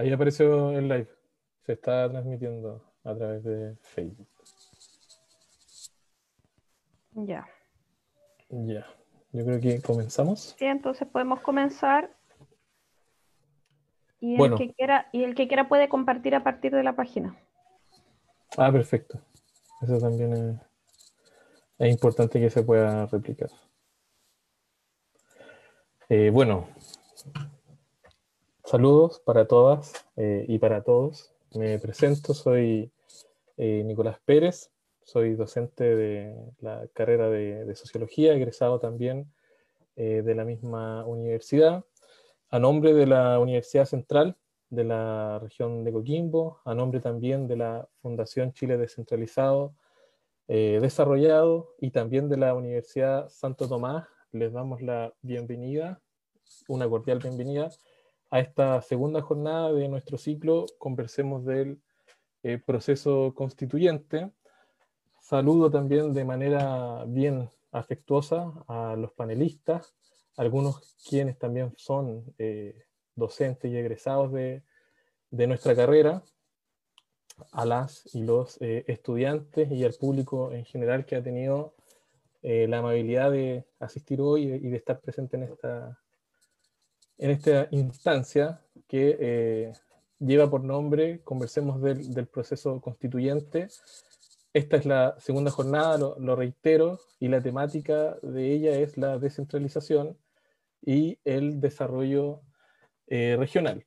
Ahí apareció el live. Se está transmitiendo a través de Facebook. Ya. Ya. Yo creo que comenzamos. Sí, entonces podemos comenzar y Bueno, el que quiera puede compartir a partir de la página. perfecto. Eso también es importante que se pueda replicar. Bueno, saludos para todas y para todos. Me presento, soy Nicolás Pérez, soy docente de la carrera de Sociología, egresado también de la misma universidad, a nombre de la Universidad Central de la región de Coquimbo, a nombre también de la Fundación Chile Descentralizado, Desarrollado, y también de la Universidad Santo Tomás. Les damos la bienvenida, una cordial bienvenida a esta segunda jornada de nuestro ciclo Conversemos del proceso constituyente. Saludo también de manera bien afectuosa a los panelistas, algunos quienes también son docentes y egresados de nuestra carrera, a las y los estudiantes y al público en general que ha tenido la amabilidad de asistir hoy y de estar presente en esta instancia que lleva por nombre Conversemos del proceso constituyente. Esta es la segunda jornada, lo reitero, y la temática de ella es la descentralización y el desarrollo regional.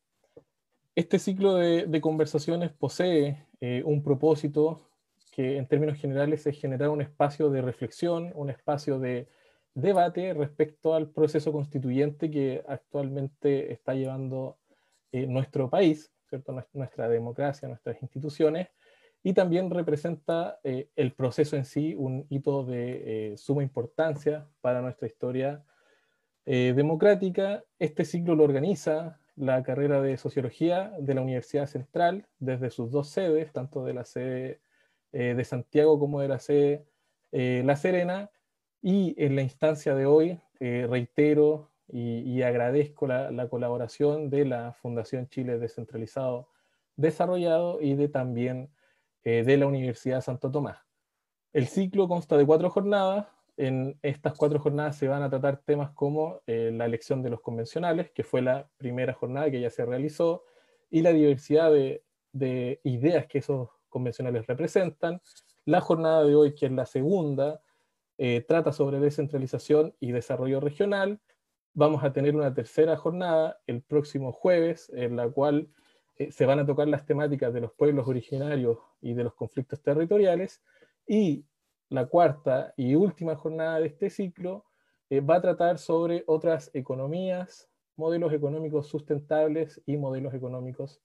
Este ciclo de conversaciones posee un propósito que en términos generales es generar un espacio de reflexión, un espacio de debate respecto al proceso constituyente que actualmente está llevando nuestro país, ¿cierto? Nuestra democracia, nuestras instituciones, y también representa el proceso en sí un hito de suma importancia para nuestra historia democrática. Este ciclo lo organiza la carrera de Sociología de la Universidad Central desde sus dos sedes, tanto de la sede de Santiago como de la sede La Serena, y en la instancia de hoy reitero y agradezco la colaboración de la Fundación Chile Descentralizado Desarrollado y de también de la Universidad Santo Tomás. El ciclo consta de 4 jornadas. En estas 4 jornadas se van a tratar temas como la elección de los convencionales, que fue la primera jornada que ya se realizó, y la diversidad de ideas que esos convencionales representan. La jornada de hoy, que es la segunda, trata sobre descentralización y desarrollo regional. Vamos a tener una tercera jornada el próximo jueves, en la cual se van a tocar las temáticas de los pueblos originarios y de los conflictos territoriales. Y la cuarta y última jornada de este ciclo va a tratar sobre otras economías, modelos económicos sustentables y modelos económicos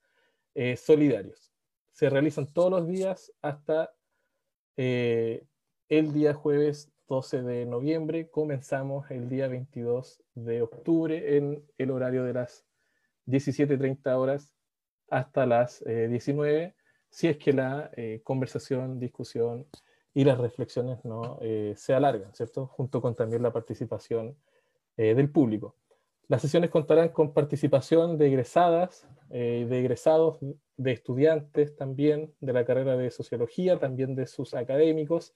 solidarios. Se realizan todos los días hasta el día jueves 12 de noviembre. Comenzamos el día 22 de octubre en el horario de las 17:30 horas hasta las 19, si es que la conversación, discusión y las reflexiones no se alargan, ¿cierto? Junto con también la participación del público. Las sesiones contarán con participación de egresadas, de egresados, de estudiantes también de la carrera de Sociología, también de sus académicos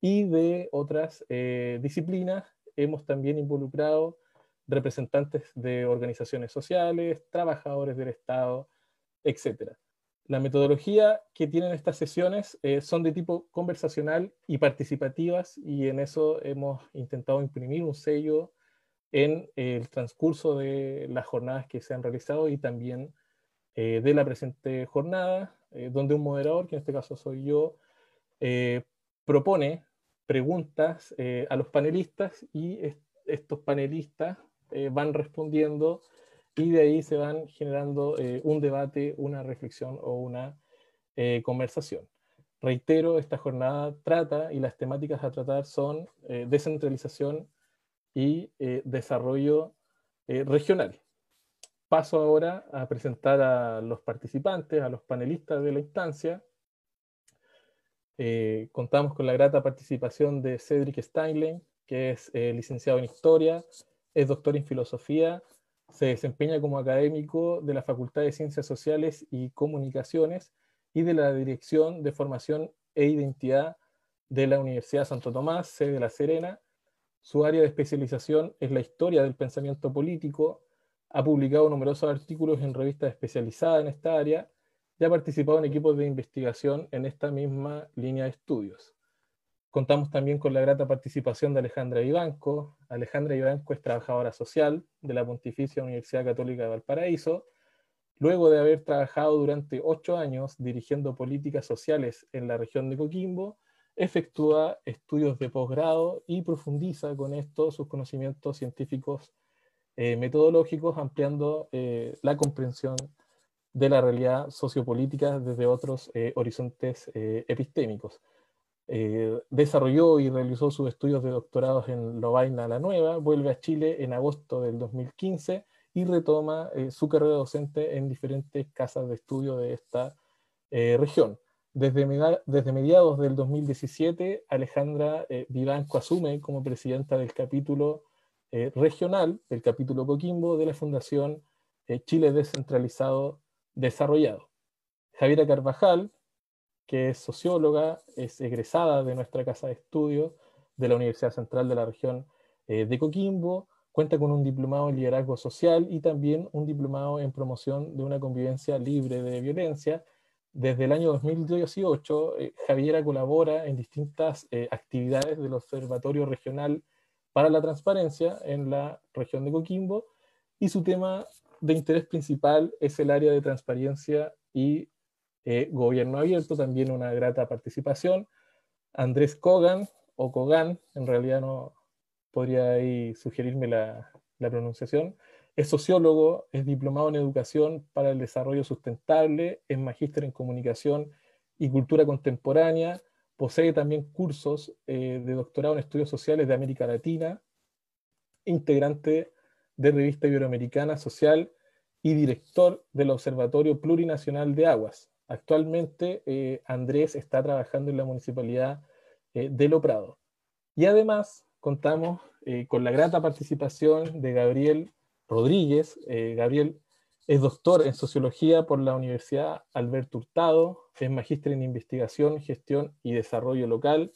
y de otras disciplinas. Hemos también involucrado representantes de organizaciones sociales, trabajadores del Estado, etcétera. La metodología que tienen estas sesiones son de tipo conversacional y participativas, y en eso hemos intentado imprimir un sello en el transcurso de las jornadas que se han realizado y también de la presente jornada, donde un moderador, que en este caso soy yo, propone preguntas a los panelistas y estos panelistas van respondiendo, y de ahí se van generando un debate, una reflexión o una conversación. Reitero, esta jornada trata y las temáticas a tratar son descentralización y desarrollo regional. Paso ahora a presentar a los participantes, a los panelistas de la instancia. Contamos con la grata participación de Cedric Steinlein, que es licenciado en Historia, es doctor en Filosofía, Se desempeña como académico de la Facultad de Ciencias Sociales y Comunicaciones y de la Dirección de Formación e Identidad de la Universidad Santo Tomás, sede de La Serena. Su área de especialización es la historia del pensamiento político. Ha publicado numerosos artículos en revistas especializadas en esta área y ha participado en equipos de investigación en esta misma línea de estudios. Contamos también con la grata participación de Alejandra Vivanco. Alejandra Vivanco es trabajadora social de la Pontificia Universidad Católica de Valparaíso. Luego de haber trabajado durante 8 años dirigiendo políticas sociales en la región de Coquimbo, efectúa estudios de posgrado y profundiza con esto sus conocimientos científicos metodológicos, ampliando la comprensión de la realidad sociopolítica desde otros horizontes epistémicos. Desarrolló y realizó sus estudios de doctorados en Lovaina la Nueva, vuelve a Chile en agosto del 2015 y retoma su carrera docente en diferentes casas de estudio de esta región. Desde mediados del 2017, Alejandra Vivanco asume como presidenta del capítulo regional, del capítulo Coquimbo, de la Fundación Chile Descentralizado Desarrollado. Javiera Carvajal, que es socióloga, es egresada de nuestra casa de estudios de la Universidad Central de la región de Coquimbo, cuenta con un diplomado en liderazgo social y también un diplomado en promoción de una convivencia libre de violencia. Desde el año 2018, Javiera colabora en distintas actividades del Observatorio Regional para la Transparencia en la región de Coquimbo, y su tema de interés principal es el área de transparencia y gobierno abierto, también una grata participación. Andrés Kogan, o Kogan, en realidad no podría ahí sugerirme la pronunciación, es sociólogo, es diplomado en educación para el desarrollo sustentable, es magíster en comunicación y cultura contemporánea, posee también cursos de doctorado en estudios sociales de América Latina, integrante de Revista Iberoamericana Social y director del Observatorio Plurinacional de Aguas. Actualmente Andrés está trabajando en la Municipalidad de Lo Prado. Y además contamos con la grata participación de Gabriel Rodríguez. Gabriel es doctor en Sociología por la Universidad Alberto Hurtado, es magíster en Investigación, Gestión y Desarrollo Local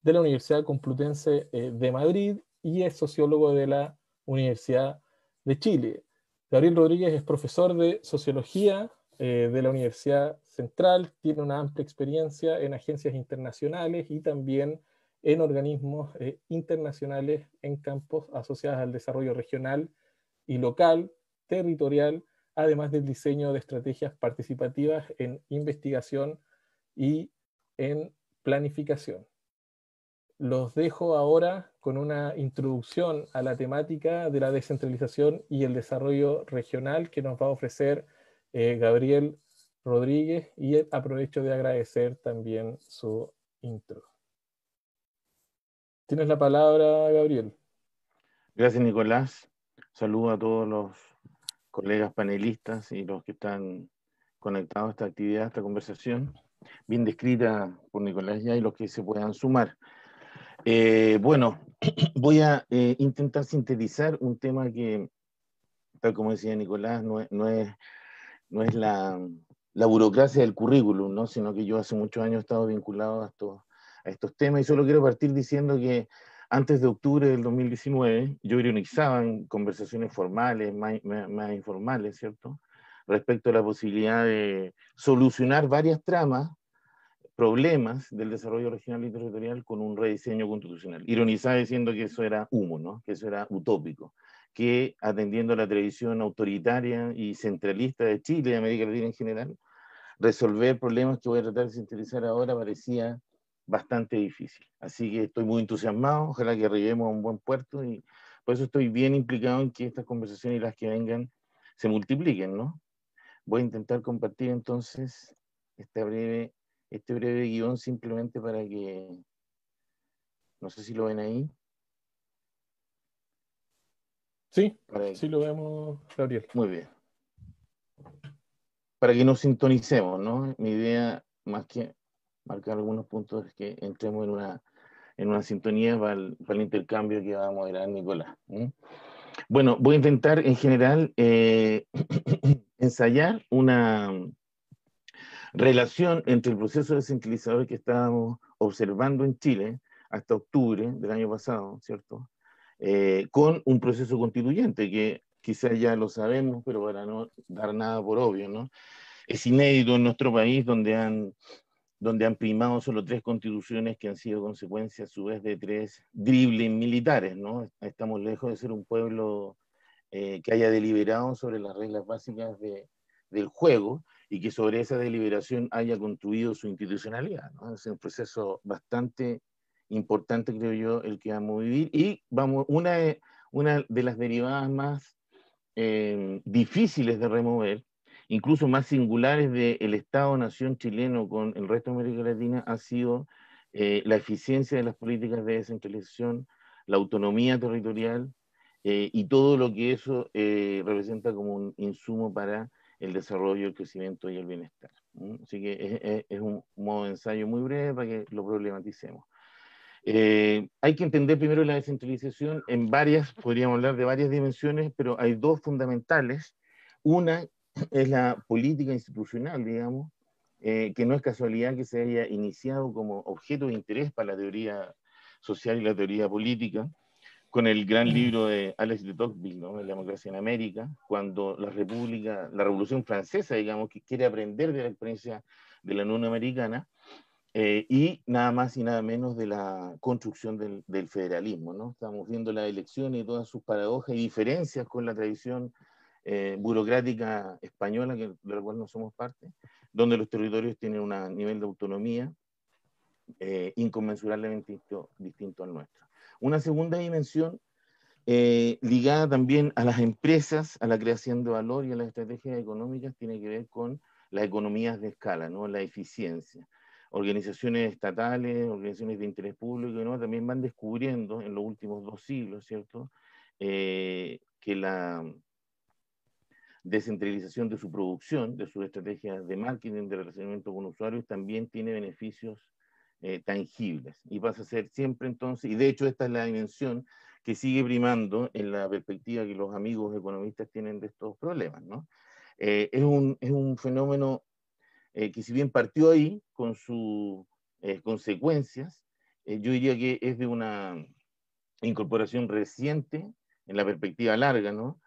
de la Universidad Complutense de Madrid y es sociólogo de la Universidad de Chile. Gabriel Rodríguez es profesor de Sociología de la Universidad Central, tiene una amplia experiencia en agencias internacionales y también en organismos internacionales en campos asociados al desarrollo regional y local, territorial, además del diseño de estrategias participativas en investigación y en planificación. Los dejo ahora con una introducción a la temática de la descentralización y el desarrollo regional que nos va a ofrecer Gabriel Rodríguez, y aprovecho de agradecer también su intro. Tienes la palabra, Gabriel. Gracias, Nicolás. Saludo a todos los colegas panelistas y los que están conectados a esta actividad, a esta conversación, bien descrita por Nicolás ya, y los que se puedan sumar. Bueno, voy a intentar sintetizar un tema que, tal como decía Nicolás, no es la burocracia del currículum, ¿no? Sino que yo hace muchos años he estado vinculado a estos temas, y solo quiero partir diciendo que antes de octubre del 2019 yo ironizaba en conversaciones formales, más informales, ¿cierto?, respecto a la posibilidad de solucionar varias tramas, problemas del desarrollo regional y territorial con un rediseño constitucional. Ironizaba diciendo que eso era humo, ¿no?, que eso era utópico, que atendiendo a la tradición autoritaria y centralista de Chile y de América Latina en general, resolver problemas que voy a tratar de sintetizar ahora parecía bastante difícil. Así que estoy muy entusiasmado, ojalá que arribemos a un buen puerto, y por eso estoy bien implicado en que estas conversaciones y las que vengan se multipliquen, ¿no? Voy a intentar compartir entonces este breve guión simplemente para que, no sé si lo ven ahí. Sí, sí lo vemos, Gabriel. Muy bien. Para que nos sintonicemos, ¿no? Mi idea, más que marcar algunos puntos, es que entremos en una sintonía para el intercambio que va a moderar Nicolás. Bueno, voy a intentar en general ensayar una relación entre el proceso descentralizador que estábamos observando en Chile hasta octubre del año pasado, ¿cierto? Con un proceso constituyente que quizás ya lo sabemos, pero para no dar nada por obvio, ¿no? Es inédito en nuestro país donde han primado solo 3 constituciones que han sido consecuencia a su vez de 3 dribles militares, ¿no? Estamos lejos de ser un pueblo que haya deliberado sobre las reglas básicas del juego y que sobre esa deliberación haya construido su institucionalidad, ¿no? Es un proceso bastante importante, creo yo, el que vamos a vivir. Y vamos, una de las derivadas más difíciles de remover, incluso más singulares del Estado-nación chileno con el resto de América Latina, ha sido la eficiencia de las políticas de descentralización, la autonomía territorial y todo lo que eso representa como un insumo para el desarrollo, el crecimiento y el bienestar. Así que es un modo de ensayo muy breve para que lo problematicemos. Hay que entender primero la descentralización en varias, podríamos hablar de varias dimensiones, pero hay 2 fundamentales. Una es la política institucional, digamos, que no es casualidad que se haya iniciado como objeto de interés para la teoría social y la teoría política, con el gran libro de Alex de Tocqueville, ¿no? La democracia en América, cuando la Revolución Francesa, digamos, que quiere aprender de la experiencia de la Unión Americana, y nada más y nada menos de la construcción del federalismo, ¿no? Estamos viendo las elecciones y todas sus paradojas y diferencias con la tradición burocrática española, de la cual no somos parte, donde los territorios tienen un nivel de autonomía inconmensurablemente distinto al nuestro. Una segunda dimensión ligada también a las empresas, a la creación de valor y a las estrategias económicas, tiene que ver con las economías de escala, ¿no? La eficiencia. Organizaciones estatales, organizaciones de interés público, ¿no? También van descubriendo en los últimos 2 siglos, ¿cierto? Que la descentralización de su producción, de sus estrategias de marketing, de relacionamiento con usuarios, también tiene beneficios tangibles y pasa a ser siempre entonces, y de hecho esta es la dimensión que sigue primando en la perspectiva que los amigos economistas tienen de estos problemas, ¿no? Es un fenómeno que si bien partió ahí con sus consecuencias, yo diría que es de una incorporación reciente en la perspectiva larga, ¿no?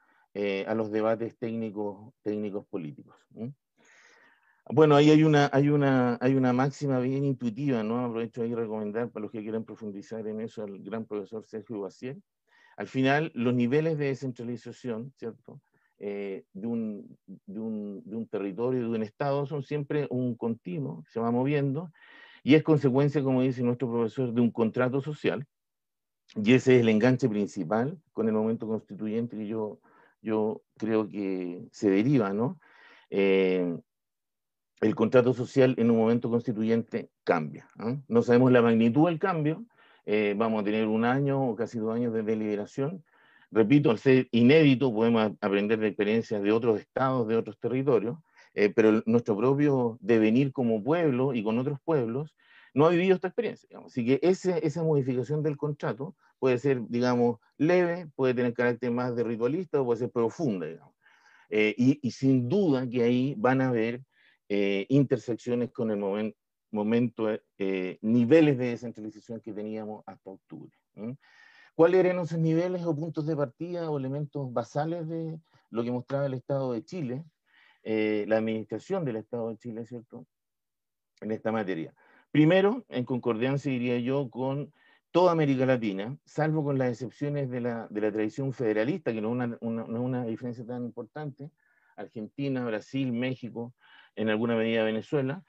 A los debates técnicos políticos. ¿Sí? Bueno, ahí hay una máxima bien intuitiva, ¿no? Aprovecho ahí de recomendar para los que quieran profundizar en eso al gran profesor Sergio Baciel. Al final, los niveles de descentralización, ¿cierto? De un territorio, de un estado, son siempre un continuo, se va moviendo, y es consecuencia, como dice nuestro profesor, de un contrato social, y ese es el enganche principal con el momento constituyente que yo creo que se deriva, ¿no? El contrato social en un momento constituyente cambia. ¿Eh? No sabemos la magnitud del cambio, vamos a tener 1 año o casi 2 años de deliberación. Repito, al ser inédito podemos aprender de experiencias de otros estados, de otros territorios, pero nuestro propio devenir como pueblo y con otros pueblos no ha vivido esta experiencia. Digamos. Así que esa modificación del contrato puede ser, digamos, leve, puede tener carácter más de ritualista o puede ser profunda, digamos. Y sin duda que ahí van a haber intersecciones con el momento, niveles de descentralización que teníamos hasta octubre. ¿Cuáles eran esos niveles o puntos de partida o elementos basales de lo que mostraba el Estado de Chile, la administración del Estado de Chile, ¿cierto?, en esta materia? Primero, en concordancia, diría yo, con toda América Latina, salvo con las excepciones de la tradición federalista, que no es una diferencia tan importante, Argentina, Brasil, México, en alguna medida Venezuela.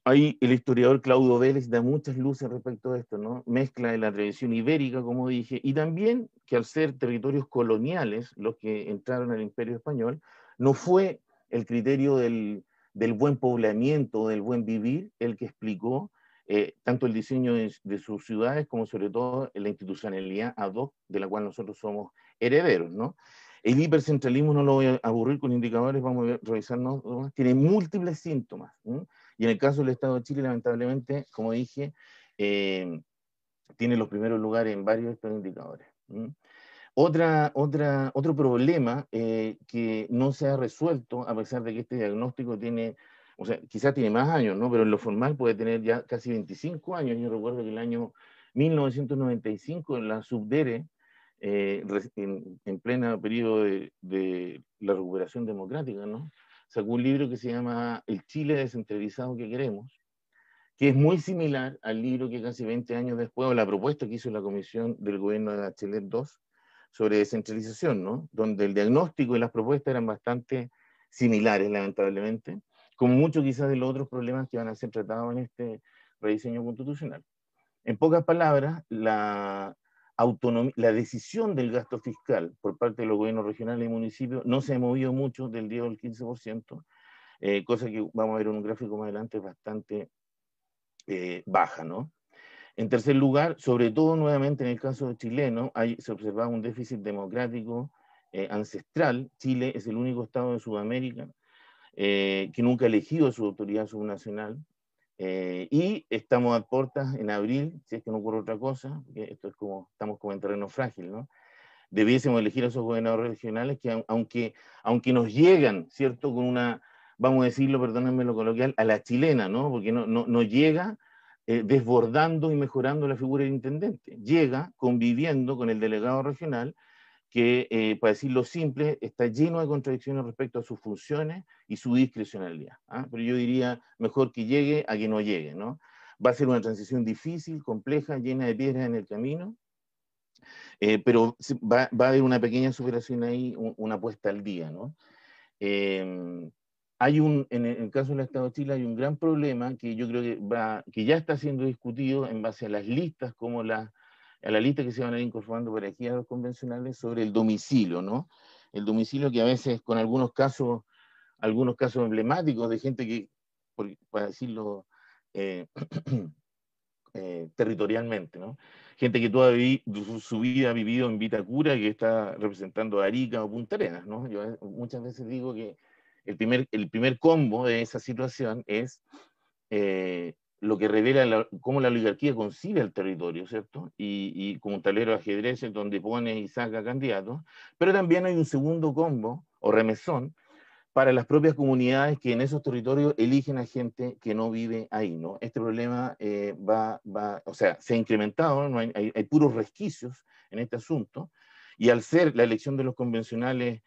Ahí el historiador Claudio Vélez da muchas luces respecto a esto, ¿no? Mezcla de la tradición ibérica, como dije, y también que al ser territorios coloniales, los que entraron al Imperio Español, no fue el criterio del buen poblamiento, del buen vivir, el que explicó tanto el diseño de sus ciudades como sobre todo la institucionalidad ad hoc de la cual nosotros somos herederos, ¿no? El hipercentralismo, no lo voy a aburrir con indicadores, vamos a revisarnos, tiene múltiples síntomas, ¿no? Y en el caso del Estado de Chile, lamentablemente, como dije, tiene los primeros lugares en varios de estos indicadores. Otro problema que no se ha resuelto, a pesar de que este diagnóstico tiene, o sea, quizás tiene más años, ¿no? Pero en lo formal puede tener ya casi 25 años. Yo recuerdo que el año 1995 en la Subdere, en pleno periodo de la recuperación democrática, ¿no? Sacó un libro que se llama El Chile descentralizado que queremos, que es muy similar al libro que casi 20 años después, o la propuesta que hizo la Comisión del Gobierno de Bachelet II sobre descentralización, ¿no? Donde el diagnóstico y las propuestas eran bastante similares, lamentablemente, como muchos quizás de los otros problemas que van a ser tratados en este rediseño constitucional. En pocas palabras, la decisión del gasto fiscal por parte de los gobiernos regionales y municipios no se ha movido mucho del 10 al 15%, cosa que vamos a ver en un gráfico más adelante bastante baja, ¿no? En tercer lugar, sobre todo nuevamente en el caso chileno, se observaba un déficit democrático ancestral. Chile es el único estado de Sudamérica que nunca ha elegido su autoridad subnacional. Y estamos a puertas en abril, si es que no ocurre otra cosa, que esto es como, estamos como en terreno frágil, ¿no? Debiésemos elegir a esos gobernadores regionales que aunque nos llegan, ¿cierto? Con una, vamos a decirlo, perdónenme lo coloquial, a la chilena, ¿no? Porque no llega desbordando y mejorando la figura del intendente. Llega conviviendo con el delegado regional que, para decirlo simple, está lleno de contradicciones respecto a sus funciones y su discrecionalidad. ¿Ah? Pero yo diría, mejor que llegue a que no llegue, ¿no? Va a ser una transición difícil, compleja, llena de piedras en el camino, pero va a haber una pequeña superación ahí, una puesta al día, ¿no? En el caso del Estado de Chile hay un gran problema que yo creo que ya está siendo discutido en base a las listas, como a la lista que se van a ir incorporando por aquí a los convencionales sobre el domicilio, ¿no? El domicilio que a veces con algunos casos emblemáticos de gente que, para decirlo territorialmente, ¿no? Gente que toda su vida ha vivido en Vitacura y que está representando a Arica o Punta Arenas, ¿no? Yo muchas veces digo que el primer combo de esa situación es lo que revela cómo la oligarquía concibe el territorio, ¿cierto? Y como un tablero de ajedrez donde pone y saca candidatos, pero también hay un segundo combo o remesón para las propias comunidades que en esos territorios eligen a gente que no vive ahí, ¿no? Este problema o sea, se ha incrementado, ¿no? Hay puros resquicios en este asunto, y al ser la elección de los convencionales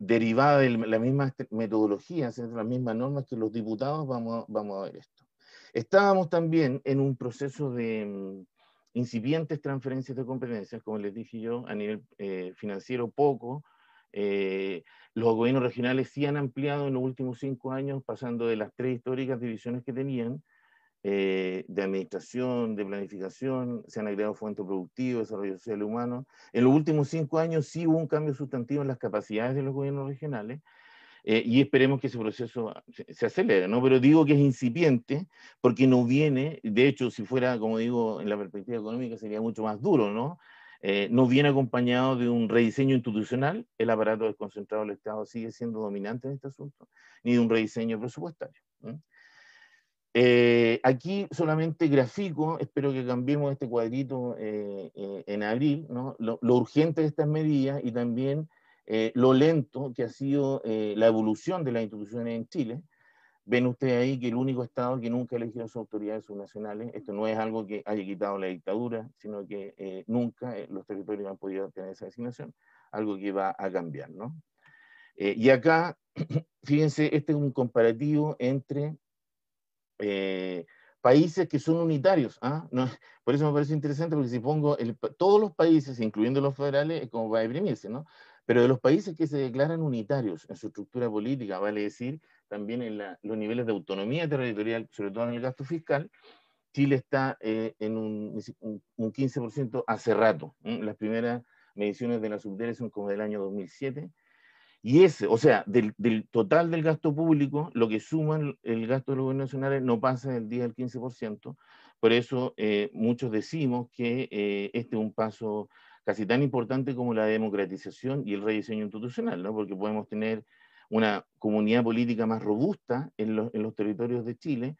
derivada de la misma metodología, las mismas normas que los diputados, vamos a ver esto. Estábamos también en un proceso de incipientes transferencias de competencias, como les dije yo, a nivel financiero poco. Los gobiernos regionales sí han ampliado en los últimos 5 años, pasando de las 3 históricas divisiones que tenían, de administración, de planificación, se han agregado fomento productivo, desarrollo social y humano. En los últimos 5 años sí hubo un cambio sustantivo en las capacidades de los gobiernos regionales, y esperemos que ese proceso se acelere, ¿no? Pero digo que es incipiente porque no viene, de hecho, si fuera, como digo, en la perspectiva económica sería mucho más duro, ¿no? No viene acompañado de un rediseño institucional, el aparato desconcentrado del Estado sigue siendo dominante en este asunto, ni de un rediseño presupuestario. Aquí solamente grafico, espero que cambiemos este cuadrito en abril, ¿no? Lo urgente de estas medidas y también lo lento que ha sido la evolución de las instituciones en Chile. Ven ustedes ahí que el único Estado que nunca ha elegido a sus autoridades subnacionales, esto no es algo que haya quitado la dictadura, sino que nunca los territorios han podido tener esa designación, algo que va a cambiar, ¿no? Y acá, fíjense, este es un comparativo entre países que son unitarios. ¿Ah? No, por eso me parece interesante, porque si pongo todos los países, incluyendo los federales, es como va a deprimirse, ¿no? Pero de los países que se declaran unitarios en su estructura política, vale decir, también en los niveles de autonomía territorial, sobre todo en el gasto fiscal, Chile está en un 15% hace rato. Las primeras mediciones de la Subdere son como del año 2007, y ese, o sea, del total del gasto público, lo que suman el gasto de los gobiernos nacionales no pasa del 10 al 15%. Por eso muchos decimos que este es un paso casi tan importante como la democratización y el rediseño institucional, ¿no? Porque podemos tener una comunidad política más robusta en los territorios de Chile,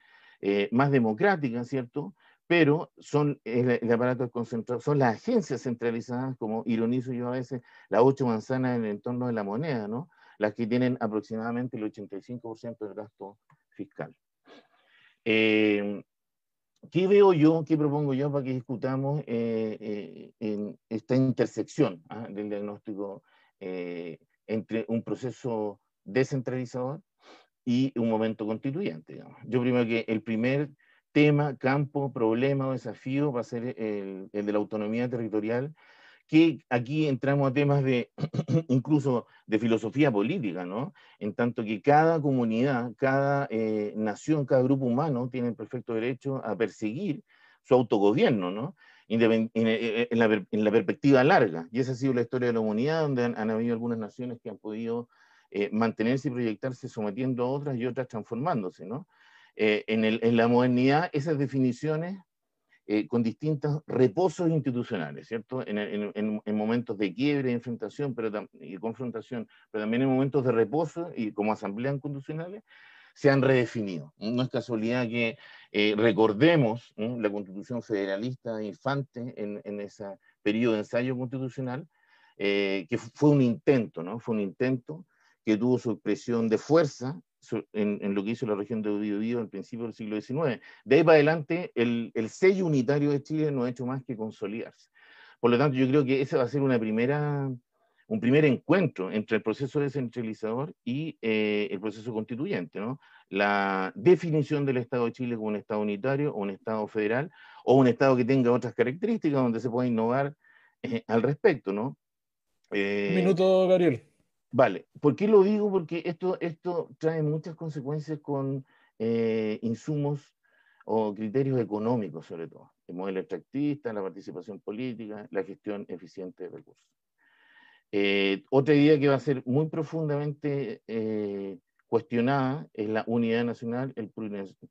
más democrática, ¿cierto? pero son el aparato desconcentrado, son las agencias centralizadas, como ironizo yo a veces, las 8 manzanas en el entorno de la moneda, ¿no? Las que tienen aproximadamente el 85% del gasto fiscal. ¿Qué veo yo, qué propongo yo para que discutamos en esta intersección del diagnóstico entre un proceso descentralizador y un momento constituyente, digamos? Yo primero que el primer tema, campo, problema o desafío va a ser el de la autonomía territorial, que aquí entramos a temas de incluso de filosofía política, ¿no? En tanto que cada comunidad, cada nación, cada grupo humano tiene el perfecto derecho a perseguir su autogobierno, ¿no? En la perspectiva larga. Y esa ha sido la historia de la humanidad, donde han habido algunas naciones que han podido mantenerse y proyectarse sometiendo a otras y otras transformándose, ¿no? En la modernidad, esas definiciones con distintos reposos institucionales, ¿cierto? En momentos de quiebre, enfrentación y confrontación, pero también en momentos de reposo y como asambleas constitucionales, se han redefinido. No es casualidad que recordemos la Constitución federalista de Infante en ese periodo de ensayo constitucional, que fue un intento, ¿no? Fue un intento que tuvo su expresión de fuerza en lo que hizo la región de Biobío al principio del siglo XIX. De ahí para adelante, el sello unitario de Chile no ha hecho más que consolidarse. Por lo tanto, yo creo que ese va a ser un primer encuentro entre el proceso descentralizador y el proceso constituyente, ¿no? La definición del Estado de Chile como un Estado unitario o un Estado federal o un Estado que tenga otras características donde se pueda innovar al respecto, ¿no? Un minuto, Gabriel. Vale, ¿por qué lo digo? Porque esto trae muchas consecuencias con insumos o criterios económicos, sobre todo. El modelo extractivista, la participación política, la gestión eficiente de recursos. Otra idea que va a ser muy profundamente cuestionada es la unidad nacional,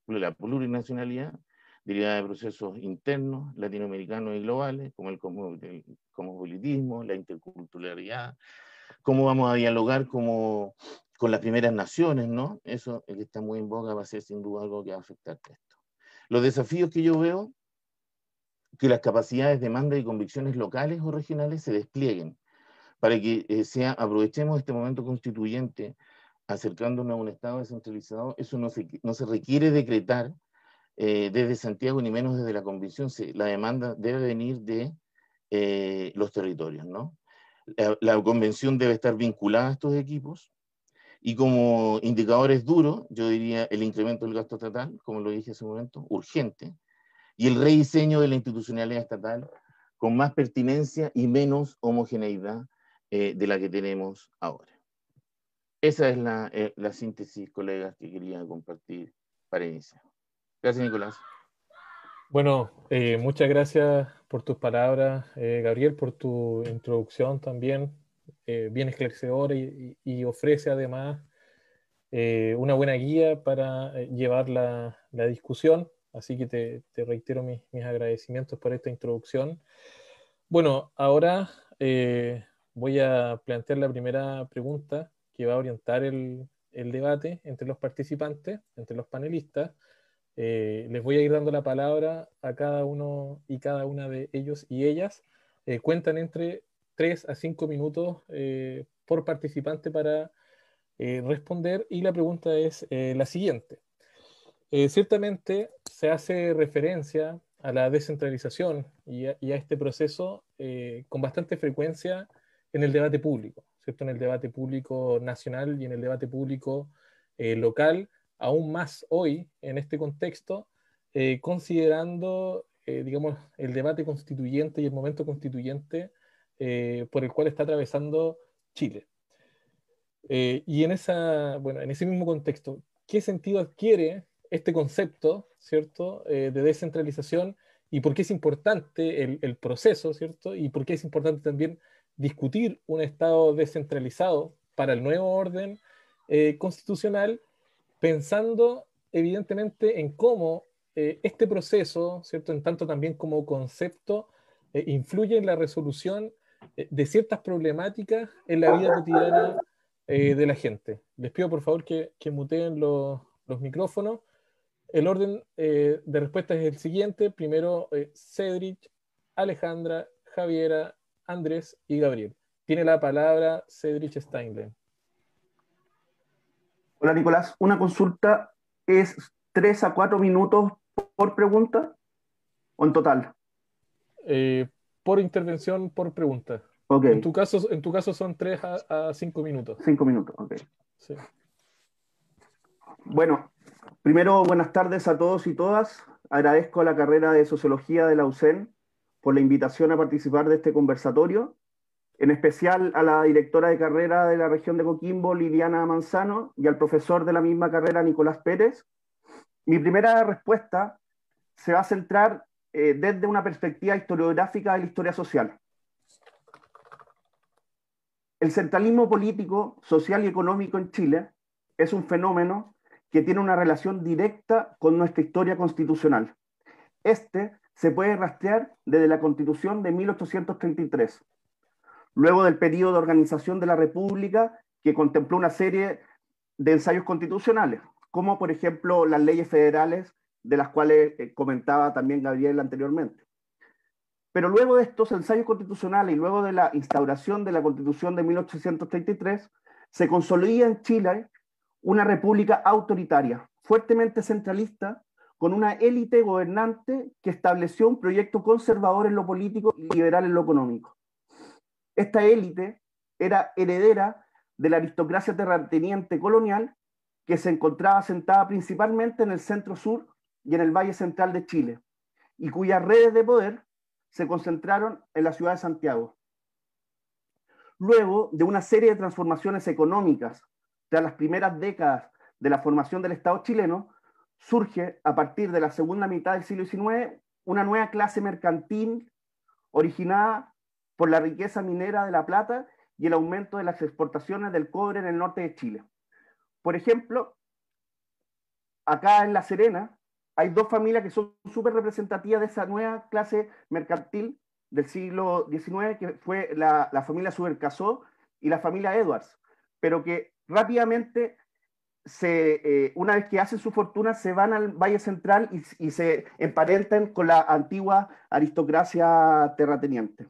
la plurinacionalidad, derivada de procesos internos, latinoamericanos y globales, como el cosmopolitismo, la interculturalidad, cómo vamos a dialogar con las primeras naciones, ¿no? Eso que está muy en boga va a ser sin duda algo que va a afectar a esto. Los desafíos que yo veo, que las capacidades, demandas y convicciones locales o regionales se desplieguen para que aprovechemos este momento constituyente acercándonos a un Estado descentralizado. Eso no se requiere decretar desde Santiago ni menos desde la convicción. La demanda debe venir de los territorios, ¿no? La convención debe estar vinculada a estos equipos y como indicadores duros, yo diría el incremento del gasto estatal, como lo dije hace un momento, urgente, y el rediseño de la institucionalidad estatal con más pertinencia y menos homogeneidad de la que tenemos ahora. Esa es la síntesis, colegas, que quería compartir para iniciar. Gracias, Nicolás. Bueno, muchas gracias por tus palabras, Gabriel, por tu introducción también, bien esclarecedora y ofrece además una buena guía para llevar la discusión. Así que te reitero mis agradecimientos por esta introducción. Bueno, ahora voy a plantear la primera pregunta que va a orientar el debate entre los participantes, entre los panelistas. Les voy a ir dando la palabra a cada uno y cada una de ellos y ellas. Cuentan entre 3 a 5 minutos por participante para responder, y la pregunta es la siguiente. Ciertamente se hace referencia a la descentralización y a este proceso con bastante frecuencia en el debate público, ¿cierto? En el debate público nacional y en el debate público local, aún más hoy en este contexto, considerando, digamos, el debate constituyente y el momento constituyente por el cual está atravesando Chile. Y en ese mismo contexto, ¿qué sentido adquiere este concepto, ¿cierto?, de descentralización, y por qué es importante el proceso, ¿cierto? Y por qué es importante también discutir un Estado descentralizado para el nuevo orden constitucional, pensando evidentemente en cómo este proceso, ¿cierto?, en tanto también como concepto, influye en la resolución de ciertas problemáticas en la vida cotidiana de la gente. Les pido por favor que muteen los micrófonos. El orden de respuestas es el siguiente. Primero, Cedric, Alejandra, Javiera, Andrés y Gabriel. Tiene la palabra Cedric Steinle. Hola Nicolás, una consulta es 3 a 4 minutos por pregunta o en total. Por intervención, por pregunta. Ok, En tu caso son 3 a 5 minutos. 5 minutos, ok. Sí. Bueno, primero buenas tardes a todos y todas. Agradezco a la carrera de Sociología de la UCEN por la invitación a participar de este conversatorio, en especial a la directora de carrera de la región de Coquimbo, Liliana Manzano, y al profesor de la misma carrera, Nicolás Pérez. Mi primera respuesta se va a centrar desde una perspectiva historiográfica de la historia social. El centralismo político, social y económico en Chile es un fenómeno que tiene una relación directa con nuestra historia constitucional. Este se puede rastrear desde la Constitución de 1833, luego del periodo de organización de la República, que contempló una serie de ensayos constitucionales, como por ejemplo las leyes federales, de las cuales comentaba también Gabriel anteriormente. Pero luego de estos ensayos constitucionales y luego de la instauración de la Constitución de 1833, se consolida en Chile una república autoritaria, fuertemente centralista, con una élite gobernante que estableció un proyecto conservador en lo político y liberal en lo económico. Esta élite era heredera de la aristocracia terrateniente colonial que se encontraba asentada principalmente en el centro sur y en el valle central de Chile, y cuyas redes de poder se concentraron en la ciudad de Santiago. Luego de una serie de transformaciones económicas tras las primeras décadas de la formación del Estado chileno, surge a partir de la segunda mitad del siglo XIX una nueva clase mercantil originada por la riqueza minera de la plata y el aumento de las exportaciones del cobre en el norte de Chile. Por ejemplo, acá en La Serena hay dos familias que son súper representativas de esa nueva clase mercantil del siglo XIX, que fue la familia Subercaseaux y la familia Edwards, pero que rápidamente, una vez que hacen su fortuna, se van al Valle Central y se emparentan con la antigua aristocracia terrateniente.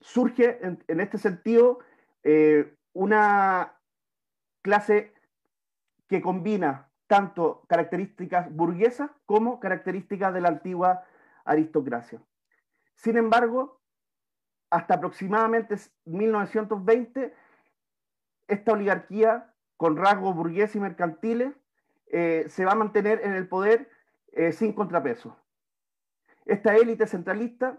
Surge en este sentido una clase que combina tanto características burguesas como características de la antigua aristocracia. Sin embargo, hasta aproximadamente 1920, esta oligarquía con rasgos burgueses y mercantiles se va a mantener en el poder sin contrapeso. Esta élite centralista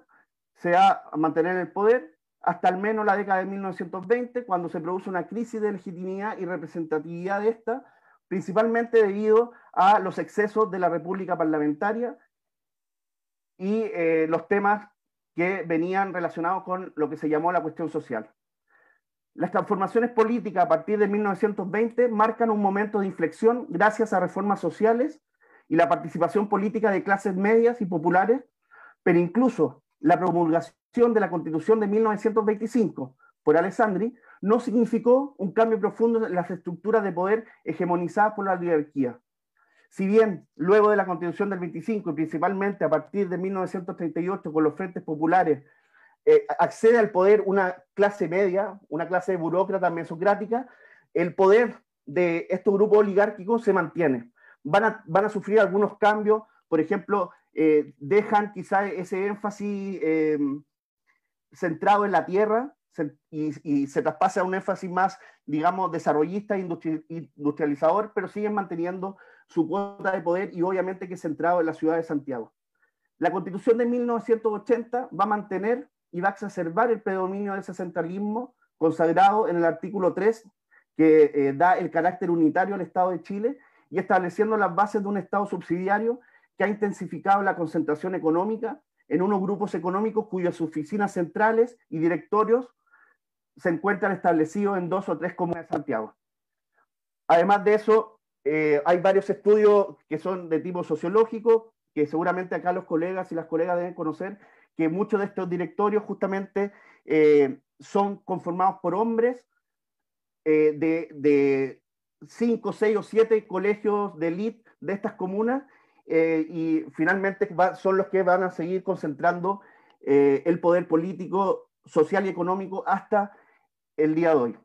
se va a mantener en el poder hasta al menos la década de 1920, cuando se produce una crisis de legitimidad y representatividad de esta, principalmente debido a los excesos de la República Parlamentaria y los temas que venían relacionados con lo que se llamó la cuestión social. Las transformaciones políticas a partir de 1920 marcan un momento de inflexión gracias a reformas sociales y la participación política de clases medias y populares, pero incluso la promulgación de la Constitución de 1925 por Alessandri no significó un cambio profundo en las estructuras de poder hegemonizadas por la oligarquía. Si bien luego de la Constitución del 25 y principalmente a partir de 1938 con los frentes populares accede al poder una clase media, una clase de burócratas mesocrática, el poder de estos grupos oligárquicos se mantiene. Van a sufrir algunos cambios, por ejemplo, dejan quizá ese énfasis centrado en la tierra y se traspasa a un énfasis más, digamos, desarrollista e industrializador, pero siguen manteniendo su cuota de poder y obviamente que es centrado en la ciudad de Santiago. La Constitución de 1980 va a mantener y va a exacerbar el predominio de ese centralismo consagrado en el artículo 3, que da el carácter unitario al Estado de Chile y estableciendo las bases de un Estado subsidiario que ha intensificado la concentración económica en unos grupos económicos cuyas oficinas centrales y directorios se encuentran establecidos en 2 o 3 comunas de Santiago. Además de eso, hay varios estudios que son de tipo sociológico, que seguramente acá los colegas y las colegas deben conocer, que muchos de estos directorios justamente son conformados por hombres de 5, 6 o 7 colegios de élite de estas comunas, y finalmente son los que van a seguir concentrando el poder político, social y económico hasta el día de hoy.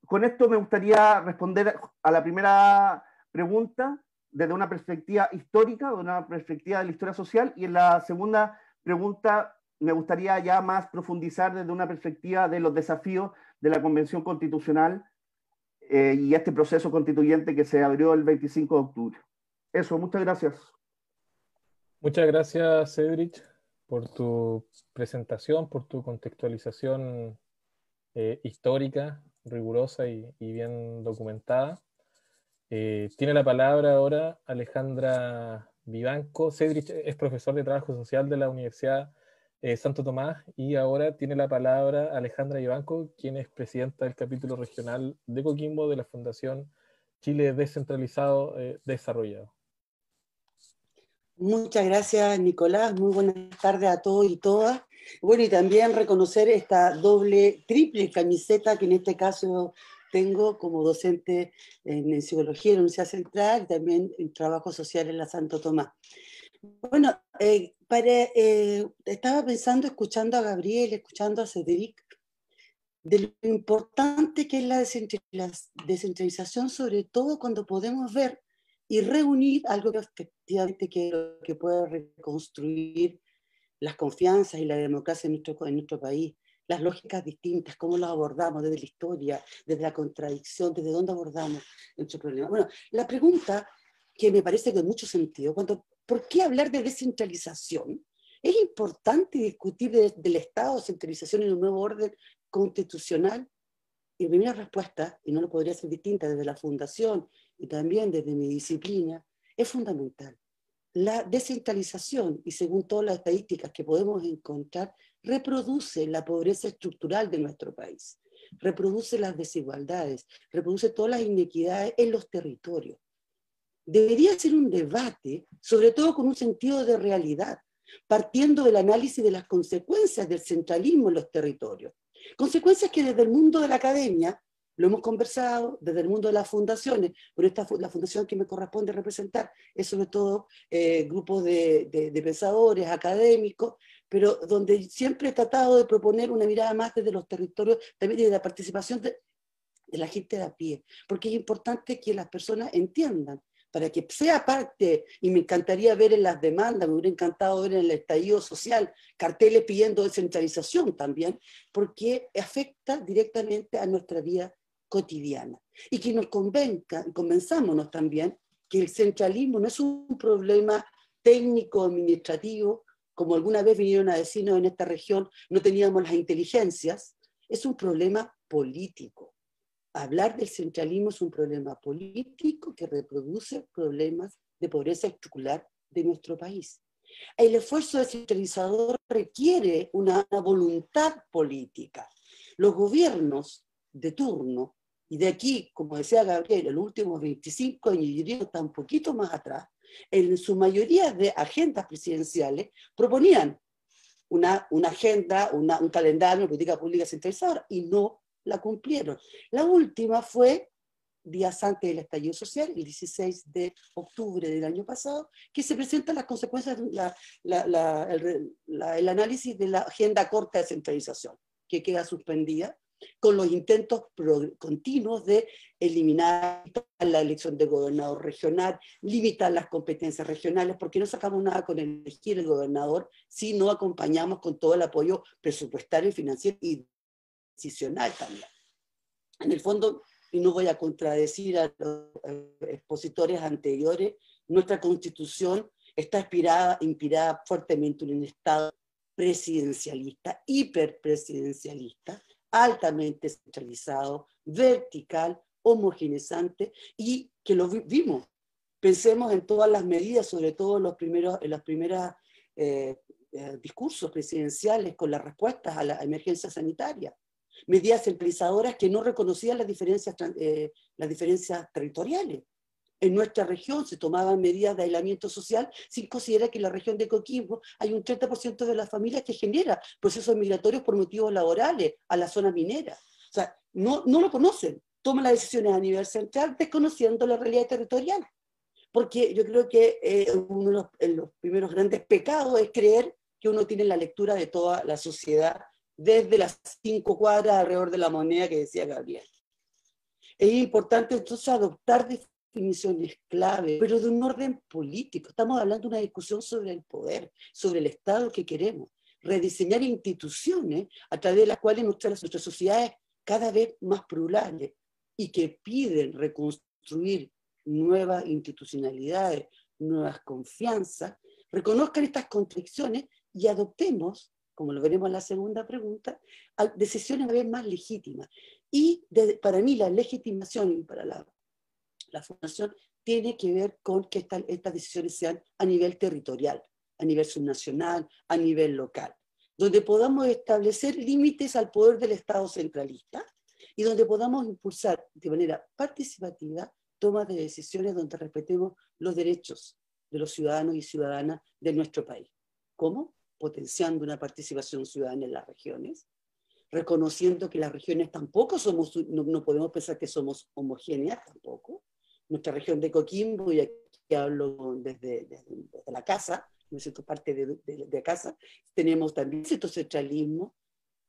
Con esto me gustaría responder a la primera pregunta desde una perspectiva histórica, de una perspectiva de la historia social, y en la segunda pregunta me gustaría ya más profundizar desde una perspectiva de los desafíos de la Convención Constitucional y este proceso constituyente que se abrió el 25 de octubre. Eso, muchas gracias. Muchas gracias, Cedric, por tu presentación, por tu contextualización histórica, rigurosa y bien documentada. Tiene la palabra ahora Alejandra Vivanco. Cedric es profesor de Trabajo Social de la Universidad Santo Tomás, y ahora tiene la palabra Alejandra Vivanco, quien es presidenta del capítulo regional de Coquimbo de la Fundación Chile Descentralizado Desarrollado. Muchas gracias, Nicolás. Muy buenas tardes a todos y todas. Bueno, y también reconocer esta triple camiseta que en este caso tengo como docente en psicología en la Universidad Central y también en trabajo social en la Santo Tomás. Bueno, estaba pensando, escuchando a Gabriel, escuchando a Cedric, de lo importante que es la descentralización, sobre todo cuando podemos ver y reunir algo que efectivamente que pueda reconstruir las confianzas y la democracia en nuestro país, las lógicas distintas, cómo las abordamos desde la historia, desde la contradicción, desde dónde abordamos nuestro problema. Bueno, la pregunta que me parece que en mucho sentido, ¿por qué hablar de descentralización? ¿Es importante discutir del Estado, centralización en un nuevo orden constitucional? Y mi primera respuesta, y no lo podría ser distinta desde la Fundación y también desde mi disciplina, es fundamental. La descentralización, y según todas las estadísticas que podemos encontrar, reproduce la pobreza estructural de nuestro país, reproduce las desigualdades, reproduce todas las inequidades en los territorios. Debería ser un debate, sobre todo con un sentido de realidad, partiendo del análisis de las consecuencias del centralismo en los territorios. Consecuencias que desde el mundo de la academia, lo hemos conversado, desde el mundo de las fundaciones, pero la fundación que me corresponde representar es sobre todo grupos de pensadores, académicos, pero donde siempre he tratado de proponer una mirada más desde los territorios, también desde la participación de la gente de a pie, porque es importante que las personas entiendan, para que sea parte, y me encantaría ver en las demandas, me hubiera encantado ver en el estallido social, carteles pidiendo descentralización también, porque afecta directamente a nuestra vida cotidiana. Y que nos convenzámonos también que el centralismo no es un problema técnico, administrativo, como alguna vez vinieron a decirnos en esta región, no teníamos las inteligencias, es un problema político. Hablar del centralismo es un problema político que reproduce problemas de pobreza estructural de nuestro país. El esfuerzo descentralizador requiere una voluntad política. Los gobiernos de turno, y de aquí, como decía Gabriel, en los últimos 25 años, y diría hasta un poquito más atrás, en su mayoría de agendas presidenciales proponían una agenda, un calendario, una política pública centralizadora, y no la cumplieron. La última fue días antes del estallido social, el 16 de octubre del año pasado, que se presentan las consecuencias de el análisis de la agenda corta de centralización, que queda suspendida, con los intentos continuos de eliminar la elección de gobernador regional, limitar las competencias regionales, porque no sacamos nada con elegir el gobernador si no acompañamos con todo el apoyo presupuestario, financiero y decisional también. En el fondo, y no voy a contradecir a los expositores anteriores, nuestra Constitución está inspirada fuertemente en un Estado presidencialista, hiperpresidencialista, altamente centralizado, vertical, homogeneizante, y que lo vimos. Pensemos en todas las medidas, sobre todo en los primeros discursos presidenciales con las respuestas a la emergencia sanitaria. Medidas centralizadoras que no reconocían las diferencias territoriales. En nuestra región se tomaban medidas de aislamiento social sin considerar que en la región de Coquimbo hay un 30% de las familias que genera procesos migratorios por motivos laborales a la zona minera. O sea, no lo conocen. toma las decisiones a nivel central desconociendo la realidad territorial. Porque yo creo que uno de los primeros grandes pecados es creer que uno tiene la lectura de toda la sociedad desde las 5 cuadras alrededor de la moneda que decía Gabriel. Es importante entonces adoptar definiciones clave, pero de un orden político. Estamos hablando de una discusión sobre el poder, sobre el Estado que queremos, rediseñar instituciones a través de las cuales nuestras sociedades cada vez más plurales y que piden reconstruir nuevas institucionalidades, nuevas confianzas, reconozcan estas contradicciones y adoptemos, como lo veremos en la segunda pregunta, decisiones a vez más legítimas. Y para mí la legitimación y para la fundación tiene que ver con que estas decisiones sean a nivel territorial, a nivel subnacional, a nivel local, donde podamos establecer límites al poder del Estado centralista y donde podamos impulsar de manera participativa tomas de decisiones donde respetemos los derechos de los ciudadanos y ciudadanas de nuestro país. ¿Cómo? Potenciando una participación ciudadana en las regiones, reconociendo que las regiones tampoco somos, no podemos pensar que somos homogéneas tampoco. Nuestra región de Coquimbo, y aquí hablo desde la casa, ¿no es cierto?, parte de casa, tenemos también cierto centralismo.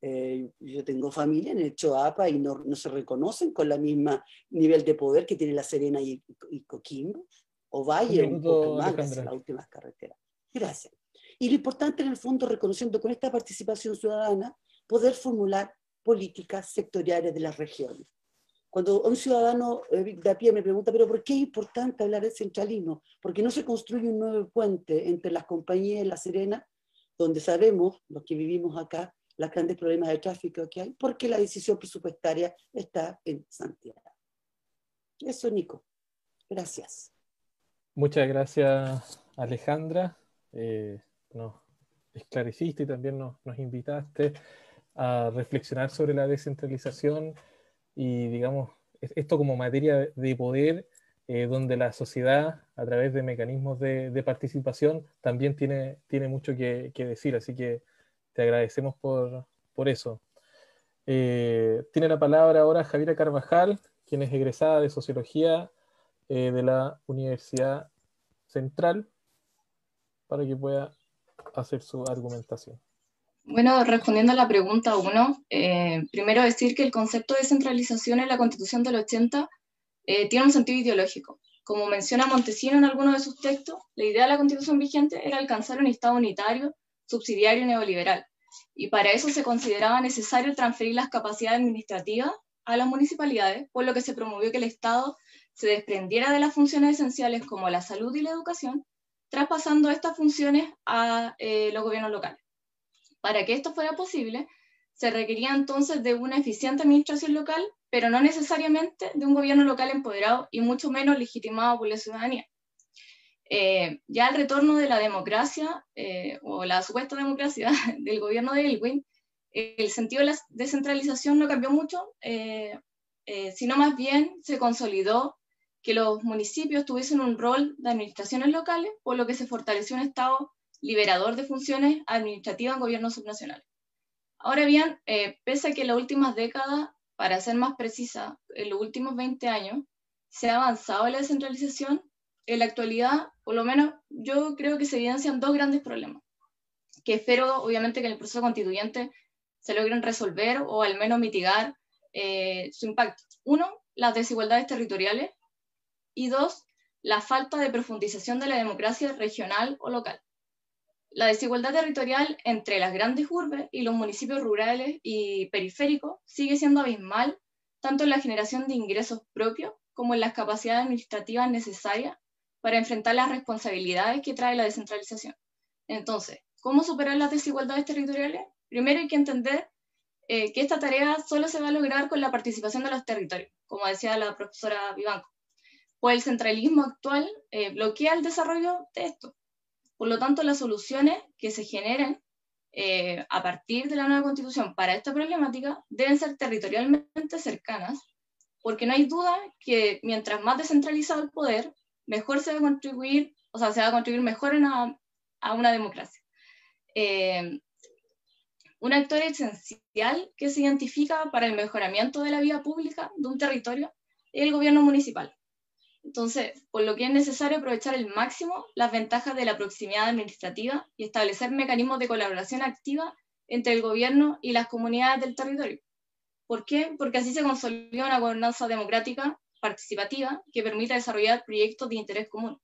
Yo tengo familia en el Choapa y no se reconocen con la misma nivel de poder que tiene La Serena y Coquimbo, o Valle, un poco más, gracias a las últimas carreteras. Gracias. Y lo importante en el fondo, reconociendo con esta participación ciudadana, poder formular políticas sectoriales de las regiones. Cuando un ciudadano de a pie me pregunta, ¿pero por qué es importante hablar de centralismo? Porque no se construye un nuevo puente entre las compañías y La Serena, donde sabemos, los que vivimos acá, los grandes problemas de tráfico que hay, porque la decisión presupuestaria está en Santiago. Eso, Nico. Gracias. Muchas gracias, Alejandra. Nos esclareciste y también nos invitaste a reflexionar sobre la descentralización y, digamos, esto como materia de poder, donde la sociedad, a través de mecanismos de participación, también tiene mucho que decir. Así que te agradecemos por eso. Tiene la palabra ahora Javiera Carvajal, quien es egresada de Sociología de la Universidad Central, para que pueda hacer su argumentación. Bueno, respondiendo a la pregunta 1, primero decir que el concepto de descentralización en la Constitución del 80 tiene un sentido ideológico. Como menciona Montesino en algunos de sus textos, la idea de la Constitución vigente era alcanzar un Estado unitario, subsidiario y neoliberal, y para eso se consideraba necesario transferir las capacidades administrativas a las municipalidades, por lo que se promovió que el Estado se desprendiera de las funciones esenciales como la salud y la educación, traspasando estas funciones a los gobiernos locales. Para que esto fuera posible, se requería entonces de una eficiente administración local, pero no necesariamente de un gobierno local empoderado y mucho menos legitimado por la ciudadanía. Ya el retorno de la democracia, o la supuesta democracia del gobierno de Elwin, el sentido de la descentralización no cambió mucho, sino más bien se consolidó que los municipios tuviesen un rol de administraciones locales, por lo que se fortaleció un Estado liberador de funciones administrativas en gobiernos subnacionales. Ahora bien, pese a que en las últimas décadas, para ser más precisa, en los últimos 20 años, se ha avanzado en la descentralización, en la actualidad, por lo menos, yo creo que se evidencian 2 grandes problemas, que espero, obviamente, que en el proceso constituyente se logren resolver o al menos mitigar su impacto. 1, las desigualdades territoriales, y 2, la falta de profundización de la democracia regional o local. La desigualdad territorial entre las grandes urbes y los municipios rurales y periféricos sigue siendo abismal, tanto en la generación de ingresos propios como en las capacidades administrativas necesarias para enfrentar las responsabilidades que trae la descentralización. Entonces, ¿cómo superar las desigualdades territoriales? Primero hay que entender que esta tarea solo se va a lograr con la participación de los territorios, como decía la profesora Vivanco, pues el centralismo actual bloquea el desarrollo de esto. Por lo tanto, las soluciones que se generen a partir de la nueva Constitución para esta problemática deben ser territorialmente cercanas, porque no hay duda que mientras más descentralizado el poder, mejor se va a contribuir, se va a contribuir mejor a una democracia. un actor esencial que se identifica para el mejoramiento de la vida pública de un territorio es el gobierno municipal. Entonces, por lo que es necesario aprovechar al máximo las ventajas de la proximidad administrativa y establecer mecanismos de colaboración activa entre el gobierno y las comunidades del territorio. ¿Por qué? Porque así se consolida una gobernanza democrática participativa que permita desarrollar proyectos de interés común.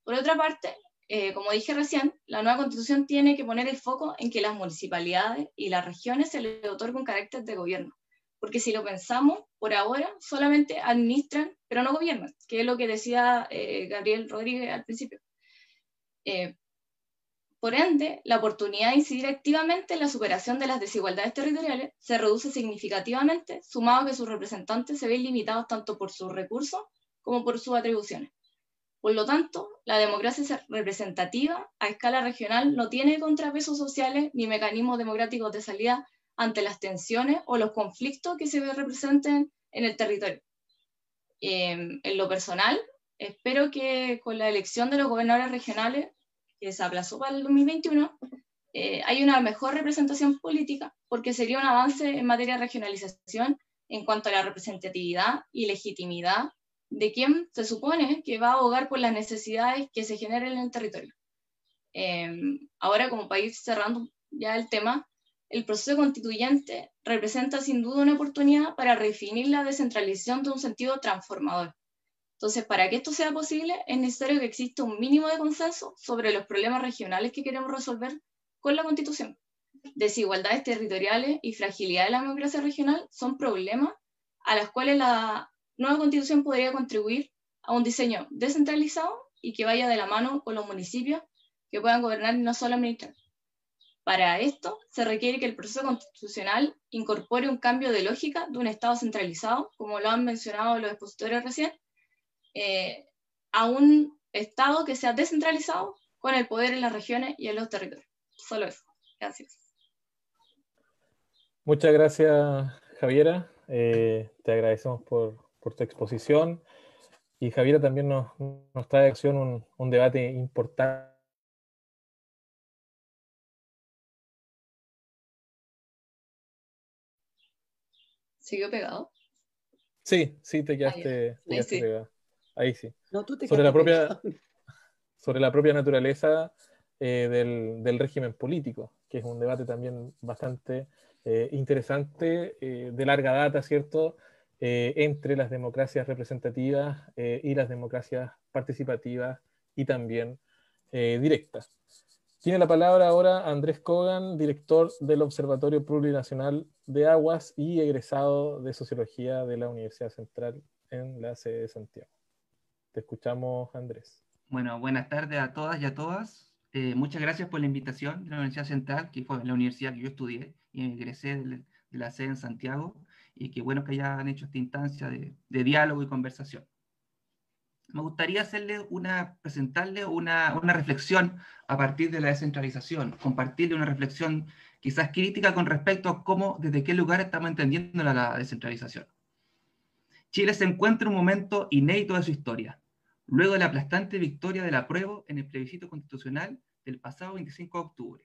Por otra parte, como dije recién, la nueva Constitución tiene que poner el foco en que las municipalidades y las regiones se les otorgue un carácter de gobierno, porque si lo pensamos, por ahora solamente administran, pero no gobiernan, que es lo que decía Gabriel Rodríguez al principio. Por ende, la oportunidad de incidir activamente en la superación de las desigualdades territoriales se reduce significativamente, sumado a que sus representantes se ven limitados tanto por sus recursos como por sus atribuciones. Por lo tanto, la democracia representativa a escala regional no tiene contrapesos sociales ni mecanismos democráticos de salida ante las tensiones o los conflictos que se representen en el territorio. En lo personal, espero que con la elección de los gobernadores regionales, que se aplazó para el 2021, hay una mejor representación política, porque sería un avance en materia de regionalización en cuanto a la representatividad y legitimidad de quien se supone que va a abogar por las necesidades que se generen en el territorio. Ahora, como para ir cerrando ya el tema, el proceso constituyente representa sin duda una oportunidad para redefinir la descentralización de un sentido transformador. Entonces, para que esto sea posible, es necesario que exista un mínimo de consenso sobre los problemas regionales que queremos resolver con la Constitución. Desigualdades territoriales y fragilidad de la democracia regional son problemas a los cuales la nueva Constitución podría contribuir a un diseño descentralizado y que vaya de la mano con los municipios que puedan gobernar y no solo administrar. Para esto, se requiere que el proceso constitucional incorpore un cambio de lógica de un Estado centralizado, como lo han mencionado los expositores recién, a un Estado que sea descentralizado con el poder en las regiones y en los territorios. Solo eso. Gracias. Muchas gracias, Javiera. Te agradecemos por tu exposición. Y Javiera también nos trae a acción un debate importante. ¿Siguió pegado? Sí, te quedaste sí. pegado. Ahí sí. No, tú te sobre la propia naturaleza del régimen político, que es un debate también bastante interesante, de larga data, ¿cierto?, entre las democracias representativas y las democracias participativas y también directas. Tiene la palabra ahora Andrés Kogan, director del Observatorio Plurinacional de Aguas y egresado de Sociología de la Universidad Central en la sede de Santiago. Te escuchamos, Andrés. Bueno, buenas tardes a todas y a todas. Muchas gracias por la invitación de la Universidad Central, que fue la universidad que yo estudié y egresé de la sede en Santiago, y qué bueno que hayan hecho esta instancia de diálogo y conversación. Me gustaría presentarle una reflexión a partir de la descentralización, compartirle una reflexión quizás crítica con respecto a cómo, desde qué lugar estamos entendiendo la descentralización. Chile se encuentra en un momento inédito de su historia, luego de la aplastante victoria del apruebo en el plebiscito constitucional del pasado 25 de octubre,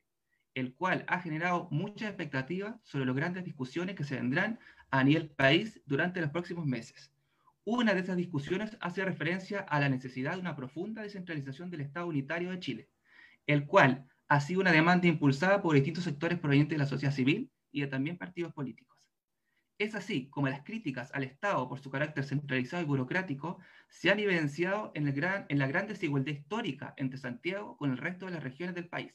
el cual ha generado muchas expectativas sobre las grandes discusiones que se vendrán a nivel país durante los próximos meses. Una de esas discusiones hace referencia a la necesidad de una profunda descentralización del Estado unitario de Chile, el cual ha sido una demanda impulsada por distintos sectores provenientes de la sociedad civil y de también partidos políticos. Es así como las críticas al Estado por su carácter centralizado y burocrático se han evidenciado en la gran desigualdad histórica entre Santiago con el resto de las regiones del país,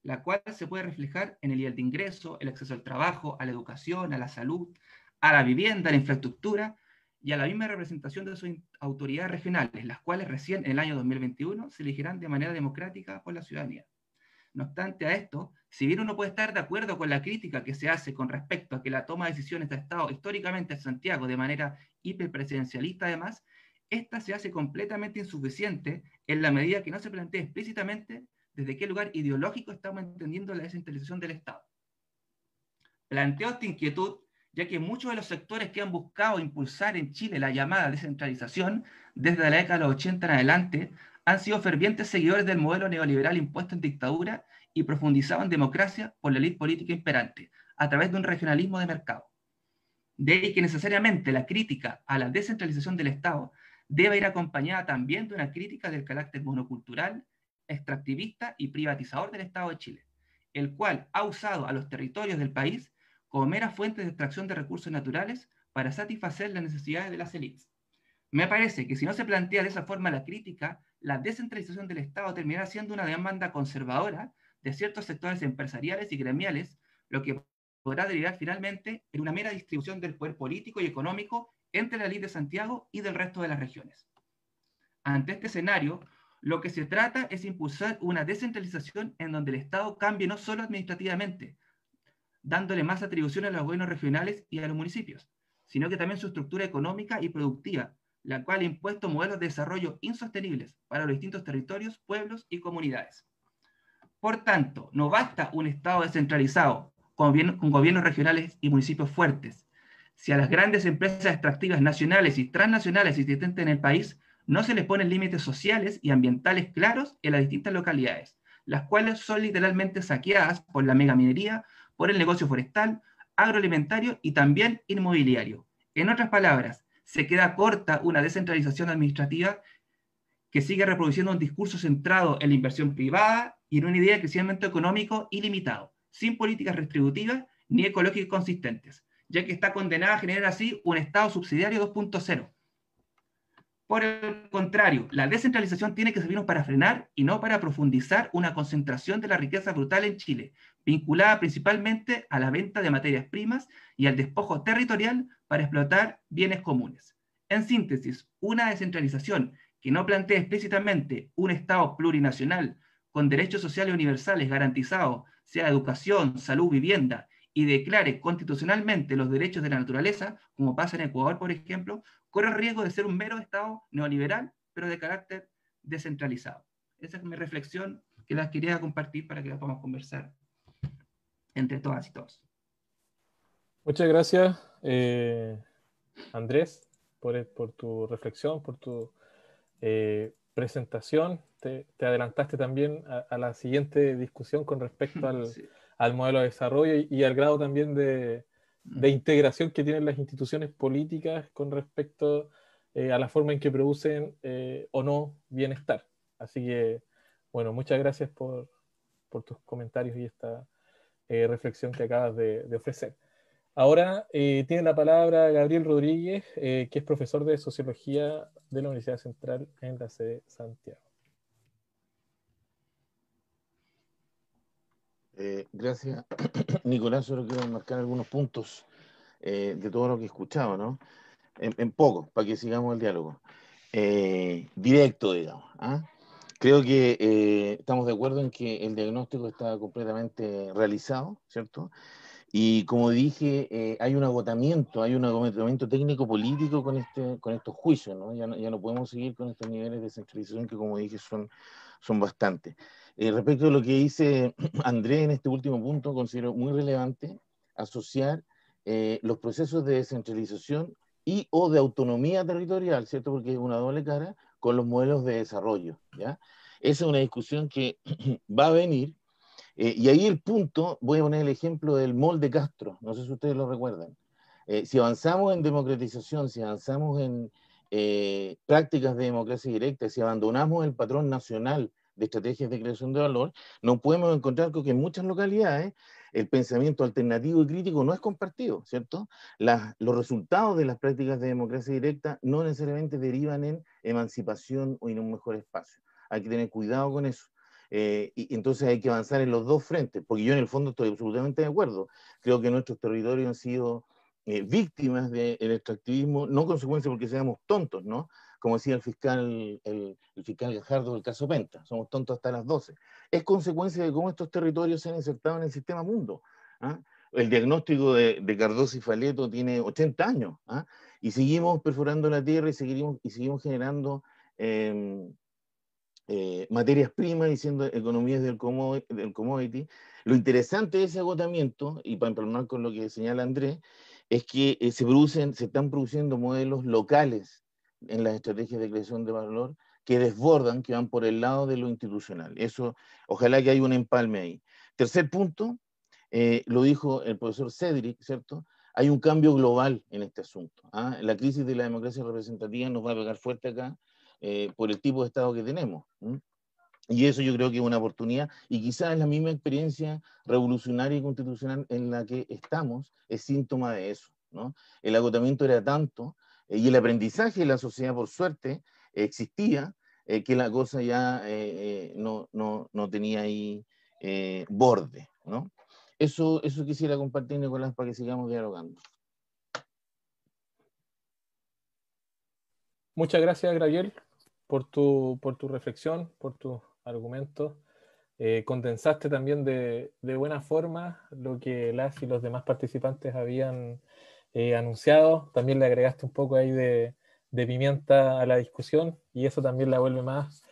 la cual se puede reflejar en el nivel de ingreso, el acceso al trabajo, a la educación, a la salud, a la vivienda, a la infraestructura y a la misma representación de sus autoridades regionales, las cuales recién en el año 2021 se elegirán de manera democrática por la ciudadanía. No obstante a esto, si bien uno puede estar de acuerdo con la crítica que se hace con respecto a que la toma de decisiones ha estado históricamente en Santiago de manera hiperpresidencialista además, esta se hace completamente insuficiente en la medida que no se plantea explícitamente desde qué lugar ideológico estamos entendiendo la descentralización del Estado. Planteo esta inquietud ya que muchos de los sectores que han buscado impulsar en Chile la llamada descentralización desde la década de los 80 en adelante han sido fervientes seguidores del modelo neoliberal impuesto en dictadura y profundizado en democracia por la élite política imperante, a través de un regionalismo de mercado. De ahí que necesariamente la crítica a la descentralización del Estado debe ir acompañada también de una crítica del carácter monocultural, extractivista y privatizador del Estado de Chile, el cual ha usado a los territorios del país como meras fuentes de extracción de recursos naturales para satisfacer las necesidades de las élites. Me parece que si no se plantea de esa forma la crítica, la descentralización del Estado terminará siendo una demanda conservadora de ciertos sectores empresariales y gremiales, lo que podrá derivar finalmente en una mera distribución del poder político y económico entre la élite de Santiago y del resto de las regiones. Ante este escenario, lo que se trata es impulsar una descentralización en donde el Estado cambie no solo administrativamente, dándole más atribuciones a los gobiernos regionales y a los municipios, sino que también su estructura económica y productiva, la cual ha impuesto modelos de desarrollo insostenibles para los distintos territorios, pueblos y comunidades. Por tanto, no basta un Estado descentralizado con gobiernos regionales y municipios fuertes. Si a las grandes empresas extractivas nacionales y transnacionales existentes en el país no se les ponen límites sociales y ambientales claros en las distintas localidades, las cuales son literalmente saqueadas por la megaminería, por el negocio forestal, agroalimentario y también inmobiliario. En otras palabras, se queda corta una descentralización administrativa que sigue reproduciendo un discurso centrado en la inversión privada y en una idea de crecimiento económico ilimitado, sin políticas retributivas ni ecológicas consistentes, ya que está condenada a generar así un Estado subsidiario 2.0. Por el contrario, la descentralización tiene que servirnos para frenar y no para profundizar una concentración de la riqueza brutal en Chile, vinculada principalmente a la venta de materias primas y al despojo territorial para explotar bienes comunes. En síntesis, una descentralización que no plantea explícitamente un Estado plurinacional con derechos sociales universales garantizados, sea educación, salud, vivienda, y declare constitucionalmente los derechos de la naturaleza, como pasa en Ecuador, por ejemplo, corre el riesgo de ser un mero Estado neoliberal, pero de carácter descentralizado. Esa es mi reflexión que las quería compartir para que la podamos conversar entre todas y todos. Muchas gracias, Andrés, por tu reflexión, por tu presentación. Te adelantaste también a la siguiente discusión con respecto al modelo de desarrollo y al grado también de integración que tienen las instituciones políticas con respecto a la forma en que producen o no bienestar. Así que, bueno, muchas gracias por tus comentarios y esta reflexión que acabas de ofrecer. Ahora tiene la palabra Gabriel Rodríguez, que es profesor de Sociología de la Universidad Central en la sede de Santiago. Gracias, Nicolás. Solo quiero marcar algunos puntos de todo lo que he escuchado, ¿no? En poco, para que sigamos el diálogo. Directo, digamos. ¿Ah? Creo que estamos de acuerdo en que el diagnóstico está completamente realizado, ¿cierto? Y como dije, hay un agotamiento técnico-político con estos juicios, ¿no? Ya no podemos seguir con estos niveles de centralización que, como dije, son bastantes. Respecto a lo que dice Andrés en este último punto, considero muy relevante asociar los procesos de descentralización y o de autonomía territorial, ¿cierto? Porque es una doble cara, con los modelos de desarrollo, ¿ya? Esa es una discusión que va a venir. Y ahí el punto, voy a poner el ejemplo del molde Castro, no sé si ustedes lo recuerdan. Si avanzamos en democratización, si avanzamos en prácticas de democracia directa, si abandonamos el patrón nacional de estrategias de creación de valor, nos podemos encontrar con que en muchas localidades el pensamiento alternativo y crítico no es compartido, ¿cierto? Los resultados de las prácticas de democracia directa no necesariamente derivan en emancipación o en un mejor espacio. Hay que tener cuidado con eso. Y entonces hay que avanzar en los dos frentes, porque yo en el fondo estoy absolutamente de acuerdo. Creo que nuestros territorios han sido víctimas del extractivismo, no consecuencia porque seamos tontos, ¿no? Como decía el fiscal Gajardo del caso Penta, somos tontos hasta las 12. Es consecuencia de cómo estos territorios se han insertado en el sistema mundo. ¿Ah? El diagnóstico de Cardoso y Faleto tiene 80 años, ¿ah? Y seguimos perforando la tierra y seguimos generando materias primas, diciendo economías del commodity. Lo interesante de ese agotamiento, y para empalmar con lo que señala Andrés, es que se están produciendo modelos locales en las estrategias de creación de valor que desbordan, que van por el lado de lo institucional. Eso, ojalá que haya un empalme ahí. Tercer punto, lo dijo el profesor Cedric, ¿cierto? Hay un cambio global en este asunto. ¿Ah? La crisis de la democracia representativa nos va a pegar fuerte acá por el tipo de Estado que tenemos. Y eso yo creo que es una oportunidad, y quizás la misma experiencia revolucionaria y constitucional en la que estamos es síntoma de eso, ¿no? El agotamiento era tanto, y el aprendizaje de la sociedad, por suerte, existía, que la cosa ya no tenía ahí borde, ¿no? Eso quisiera compartir, Nicolás, para que sigamos dialogando. Muchas gracias, Gabriel, por tu reflexión, por tus argumentos. Condensaste también de buena forma lo que las y los demás participantes habían anunciado. También le agregaste un poco ahí de pimienta a la discusión, y eso también la vuelve más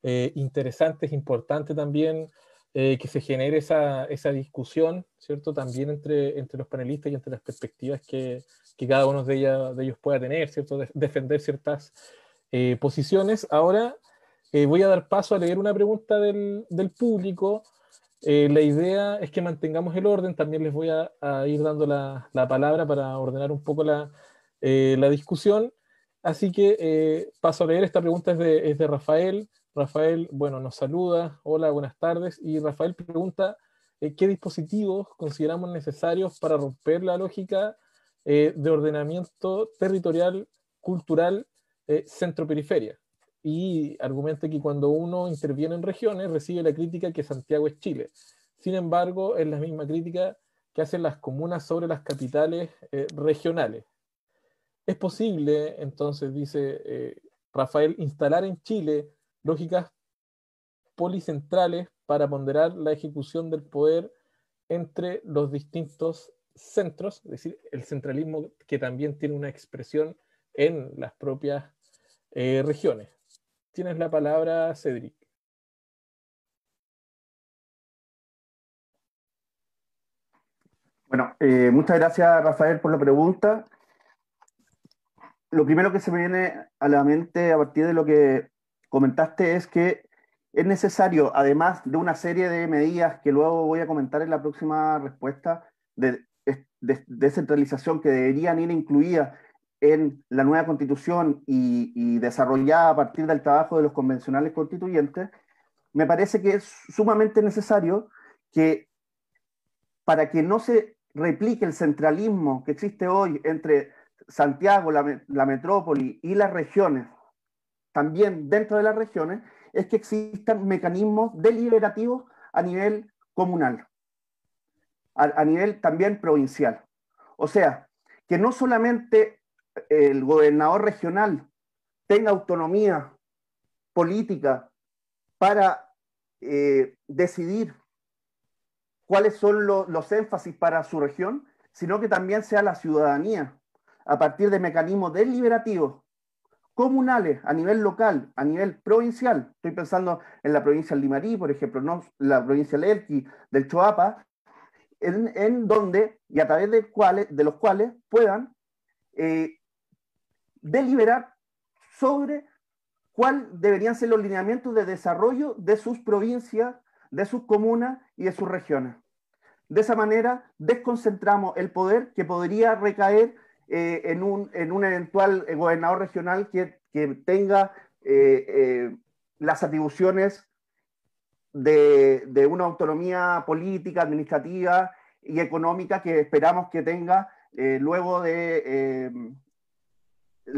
interesante. Es importante también que se genere esa discusión, ¿cierto? También entre los panelistas y entre las perspectivas que cada uno de ellos pueda tener, ¿cierto? Defender ciertas posiciones. Ahora voy a dar paso a leer una pregunta del público. La idea es que mantengamos el orden. También les voy a ir dando la palabra para ordenar un poco la discusión. Así que paso a leer. Esta pregunta es de Rafael. Rafael, bueno, nos saluda. Hola, buenas tardes. Y Rafael pregunta, ¿qué dispositivos consideramos necesarios para romper la lógica de ordenamiento territorial, cultural, centro-periferia? Y argumenta que cuando uno interviene en regiones recibe la crítica que Santiago es Chile. Sin embargo, es la misma crítica que hacen las comunas sobre las capitales regionales. ¿Es posible, entonces, dice Rafael, instalar en Chile lógicas policentrales para ponderar la ejecución del poder entre los distintos centros? Es decir, el centralismo que también tiene una expresión en las propias regiones. Tienes la palabra, Cedric. Bueno, muchas gracias, Rafael, por la pregunta. Lo primero que se me viene a la mente a partir de lo que comentaste es que es necesario, además de una serie de medidas que luego voy a comentar en la próxima respuesta, de descentralización que deberían ir incluidas en la nueva constitución y desarrollada a partir del trabajo de los convencionales constituyentes, me parece que es sumamente necesario que, para que no se replique el centralismo que existe hoy entre Santiago, la metrópoli y las regiones, también dentro de las regiones, es que existan mecanismos deliberativos a nivel comunal, a nivel también provincial. O sea, que no solamente el gobernador regional tenga autonomía política para decidir cuáles son los énfasis para su región, sino que también sea la ciudadanía, a partir de mecanismos deliberativos comunales, a nivel local, a nivel provincial. Estoy pensando en la provincia de Limarí, por ejemplo, no la provincia de Elqui, del Choapa, en donde y a través de los cuales puedan deliberar sobre cuáles deberían ser los lineamientos de desarrollo de sus provincias, de sus comunas y de sus regiones. De esa manera desconcentramos el poder que podría recaer en un eventual gobernador regional que tenga las atribuciones de una autonomía política, administrativa y económica que esperamos que tenga luego de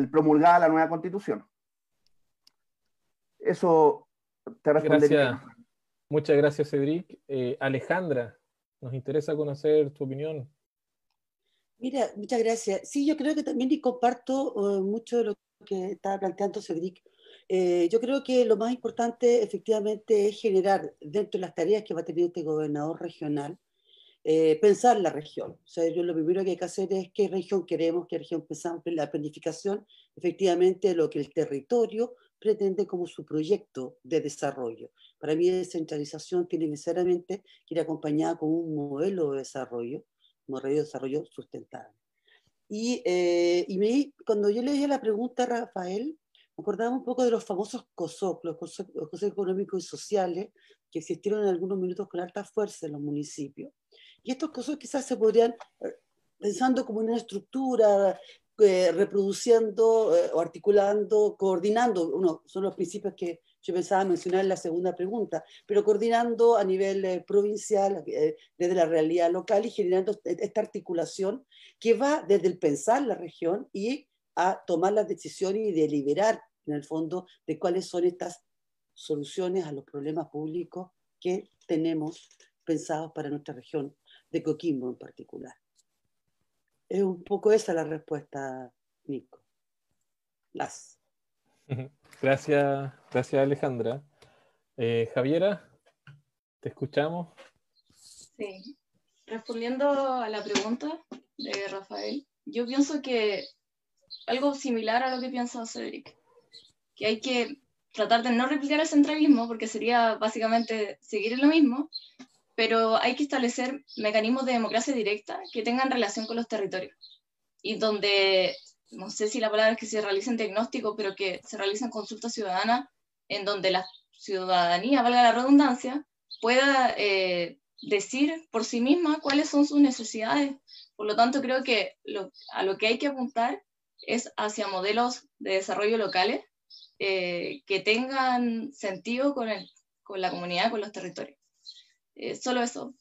promulgada la nueva constitución. Eso te respondería. Gracias. Muchas gracias, Cedric. Alejandra, nos interesa conocer tu opinión. Mira, muchas gracias. Sí, yo creo que también y comparto mucho de lo que estaba planteando Cedric. Yo creo que lo más importante efectivamente es generar dentro de las tareas que va a tener este gobernador regional, pensar la región. O sea, yo lo primero que hay que hacer es qué región queremos, qué región pensamos, la planificación, efectivamente lo que el territorio pretende como su proyecto de desarrollo. Para mí, descentralización tiene necesariamente que ir acompañada con un modelo de desarrollo sustentable. Cuando yo le dije la pregunta a Rafael, Acordamos un poco de los famosos COSOC, los consejos económicos y sociales, que existieron en algunos minutos con alta fuerza en los municipios. Y estos COSOC quizás se podrían, pensando como una estructura, reproduciendo o articulando, coordinando, son los principios que yo pensaba mencionar en la segunda pregunta, pero coordinando a nivel provincial, desde la realidad local, y generando esta articulación que va desde el pensar la región y a tomar las decisiones y deliberar, en el fondo, de cuáles son estas soluciones a los problemas públicos que tenemos pensados para nuestra región de Coquimbo en particular. Es un poco esa la respuesta, Nico. Gracias, Alejandra. Javiera, te escuchamos. Sí, respondiendo a la pregunta de Rafael, yo pienso que algo similar a lo que piensa Cedric, que hay que tratar de no replicar el centralismo, porque sería básicamente seguir en lo mismo, pero hay que establecer mecanismos de democracia directa que tengan relación con los territorios, y donde, no sé si la palabra es que se realicen diagnósticos, pero que se realicen consultas ciudadanas, en donde la ciudadanía, valga la redundancia, pueda decir por sí misma cuáles son sus necesidades. Por lo tanto, creo que a lo que hay que apuntar es hacia modelos de desarrollo locales que tengan sentido con la comunidad, con los territorios. Solo eso.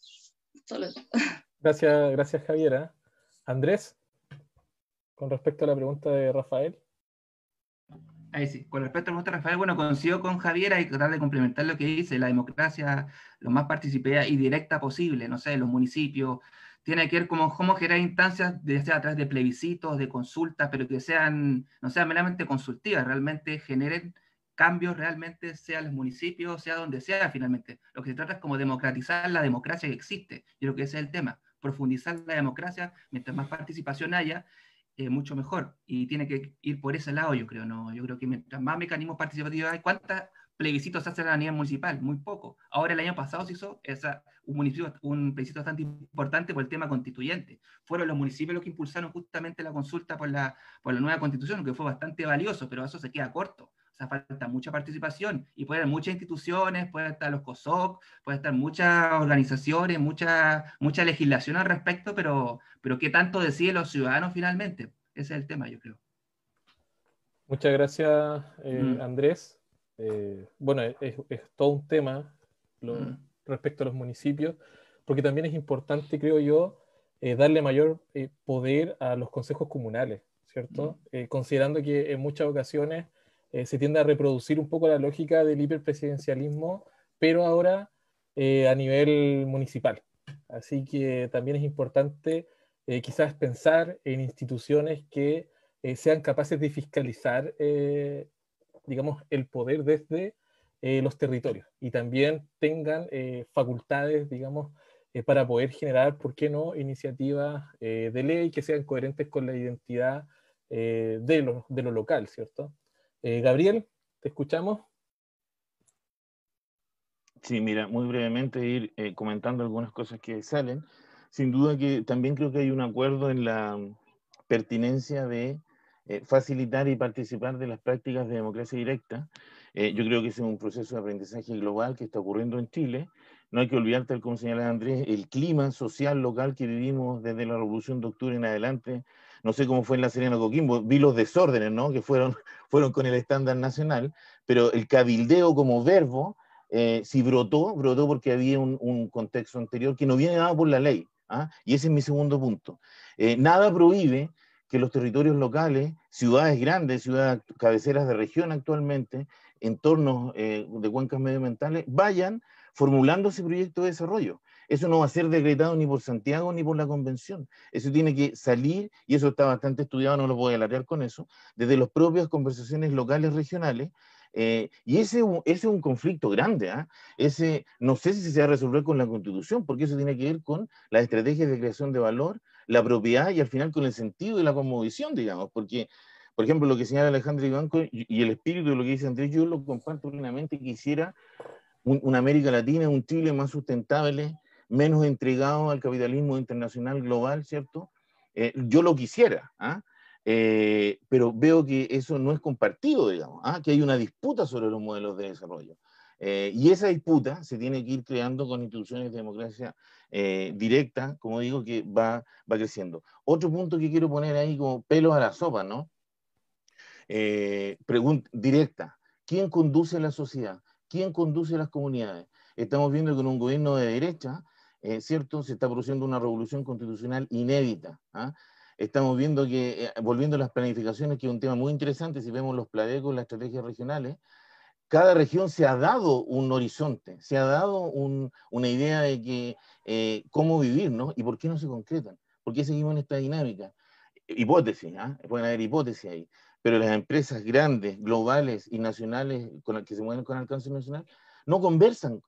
Gracias, Javiera. Andrés, con respecto a la pregunta de Rafael. Ahí sí, con respecto a la pregunta de Rafael, bueno, coincido con Javiera y tratar de complementar lo que dice, la democracia lo más participativa y directa posible, no sé, los municipios, tiene que ver como cómo generar instancias, ya sea a través de plebiscitos, de consultas, pero que no sean meramente consultivas, realmente generen cambios, realmente sea en los municipios, sea donde sea finalmente. Lo que se trata es como democratizar la democracia que existe. Yo creo que ese es el tema, profundizar la democracia, mientras más participación haya, mucho mejor, y tiene que ir por ese lado, yo creo, ¿no? Yo creo que mientras más mecanismos participativos hay, ¿cuántos plebiscitos se hacen a nivel municipal? Muy poco. Ahora el año pasado se hizo un plebiscito bastante importante por el tema constituyente. Fueron los municipios los que impulsaron justamente la consulta por la nueva constitución, que fue bastante valioso, pero eso se queda corto. O sea, falta mucha participación, y pueden haber muchas instituciones, pueden estar los COSOC, pueden estar muchas organizaciones, mucha legislación al respecto, pero ¿qué tanto deciden los ciudadanos finalmente? Ese es el tema, yo creo. Muchas gracias, Andrés. Bueno, es todo un tema respecto a los municipios, porque también es importante, creo yo, darle mayor poder a los consejos comunales, ¿cierto? Considerando que en muchas ocasiones se tiende a reproducir un poco la lógica del hiperpresidencialismo, pero ahora a nivel municipal. Así que también es importante quizás pensar en instituciones que sean capaces de fiscalizar, digamos, el poder desde los territorios, y también tengan facultades, digamos, para poder generar, ¿por qué no?, iniciativas de ley que sean coherentes con la identidad de lo local, ¿cierto? Gabriel, ¿te escuchamos? Sí, mira, muy brevemente ir comentando algunas cosas que salen. Sin duda que también creo que hay un acuerdo en la pertinencia de facilitar y participar de las prácticas de democracia directa. Yo creo que ese es un proceso de aprendizaje global que está ocurriendo en Chile. No hay que olvidar, tal como señala Andrés, el clima social local que vivimos desde la Revolución de Octubre en adelante. No sé cómo fue en La Serena, Coquimbo, vi los desórdenes, ¿no?, que fueron con el estándar nacional, pero el cabildeo como verbo, sí brotó porque había un contexto anterior que no viene dado por la ley. Y ese es mi segundo punto. Nada prohíbe que los territorios locales, ciudades grandes, ciudades cabeceras de región actualmente, entornos de cuencas medioambientales, vayan formulando ese proyecto de desarrollo. Eso no va a ser decretado ni por Santiago ni por la Convención. Eso tiene que salir, y eso está bastante estudiado, no lo voy a alargar con eso, desde las propias conversaciones locales, regionales. Y ese es un conflicto grande. Ese, no sé si se va a resolver con la Constitución, porque eso tiene que ver con las estrategias de creación de valor, la propiedad, y al final con el sentido de la cosmovisión, digamos, porque, por ejemplo, lo que señala Alejandra Ibanco y el espíritu de lo que dice Andrés, yo lo comparto plenamente. Quisiera una América Latina, un Chile más sustentable, menos entregado al capitalismo internacional global, ¿cierto? Yo lo quisiera, pero veo que eso no es compartido, digamos, que hay una disputa sobre los modelos de desarrollo. Y esa disputa se tiene que ir creando con instituciones de democracia directa, como digo, que va creciendo. Otro punto que quiero poner ahí como pelos a la sopa, ¿no? Pregunta directa: ¿quién conduce la sociedad? ¿Quién conduce las comunidades? Estamos viendo que con un gobierno de derecha, ¿cierto?, se está produciendo una revolución constitucional inédita. Estamos viendo que, volviendo a las planificaciones, que es un tema muy interesante, si vemos los PLADECOs, las estrategias regionales, cada región se ha dado un horizonte, se ha dado una idea de que cómo vivir, ¿no? ¿Y por qué no se concretan? ¿Por qué seguimos en esta dinámica? Hipótesis, pueden haber hipótesis ahí, pero las empresas grandes, globales y nacionales que se mueven con alcance nacional no conversan,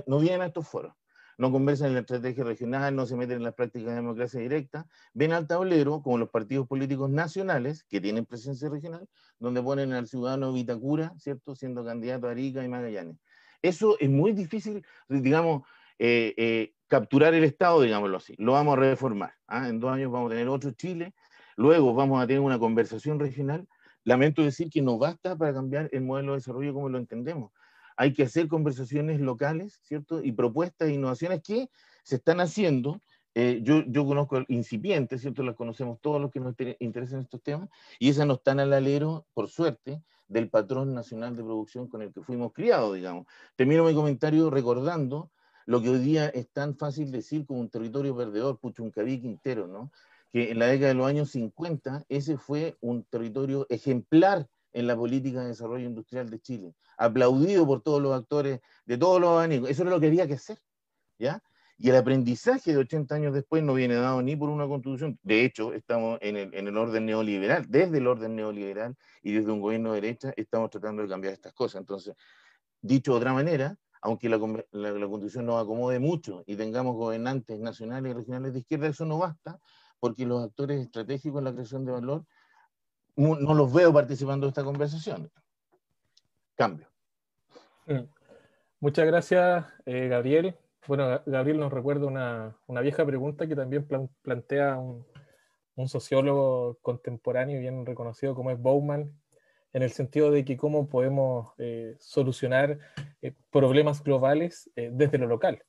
no vienen a estos foros, no conversan en la estrategia regional, no se meten en las prácticas de democracia directa, ven al tablero como los partidos políticos nacionales que tienen presencia regional, donde ponen al ciudadano de Vitacura, ¿cierto?, siendo candidato a Arica y Magallanes. Eso es muy difícil, digamos, capturar el Estado, digámoslo así. Lo vamos a reformar. En 2 años vamos a tener otro Chile, luego vamos a tener una conversación regional. Lamento decir que no basta para cambiar el modelo de desarrollo como lo entendemos. Hay que hacer conversaciones locales, ¿cierto?, y propuestas e innovaciones que se están haciendo. Yo conozco incipientes, ¿cierto?, las conocemos todos los que nos interesan estos temas, y esas no están al alero, por suerte, del patrón nacional de producción con el que fuimos criados, digamos. Termino mi comentario recordando lo que hoy día es tan fácil decir como un territorio perdedor, Puchuncaví, Quintero, ¿no?, que en la década de los años 50 ese fue un territorio ejemplar en la política de desarrollo industrial de Chile, aplaudido por todos los actores de todos los abanicos. Eso era lo que había que hacer, ¿ya? Y el aprendizaje de 80 años después no viene dado ni por una constitución. De hecho, estamos en el orden neoliberal, desde el orden neoliberal y desde un gobierno de derecha estamos tratando de cambiar estas cosas. Entonces, dicho de otra manera, aunque la constitución nos acomode mucho y tengamos gobernantes nacionales y regionales de izquierda, eso no basta, porque los actores estratégicos en la creación de valor no los veo participando de esta conversación. Cambio. Muchas gracias, Gabriel. Bueno, Gabriel nos recuerda una vieja pregunta que también plantea un sociólogo contemporáneo bien reconocido como es Bauman, en el sentido de que cómo podemos solucionar problemas globales desde lo local.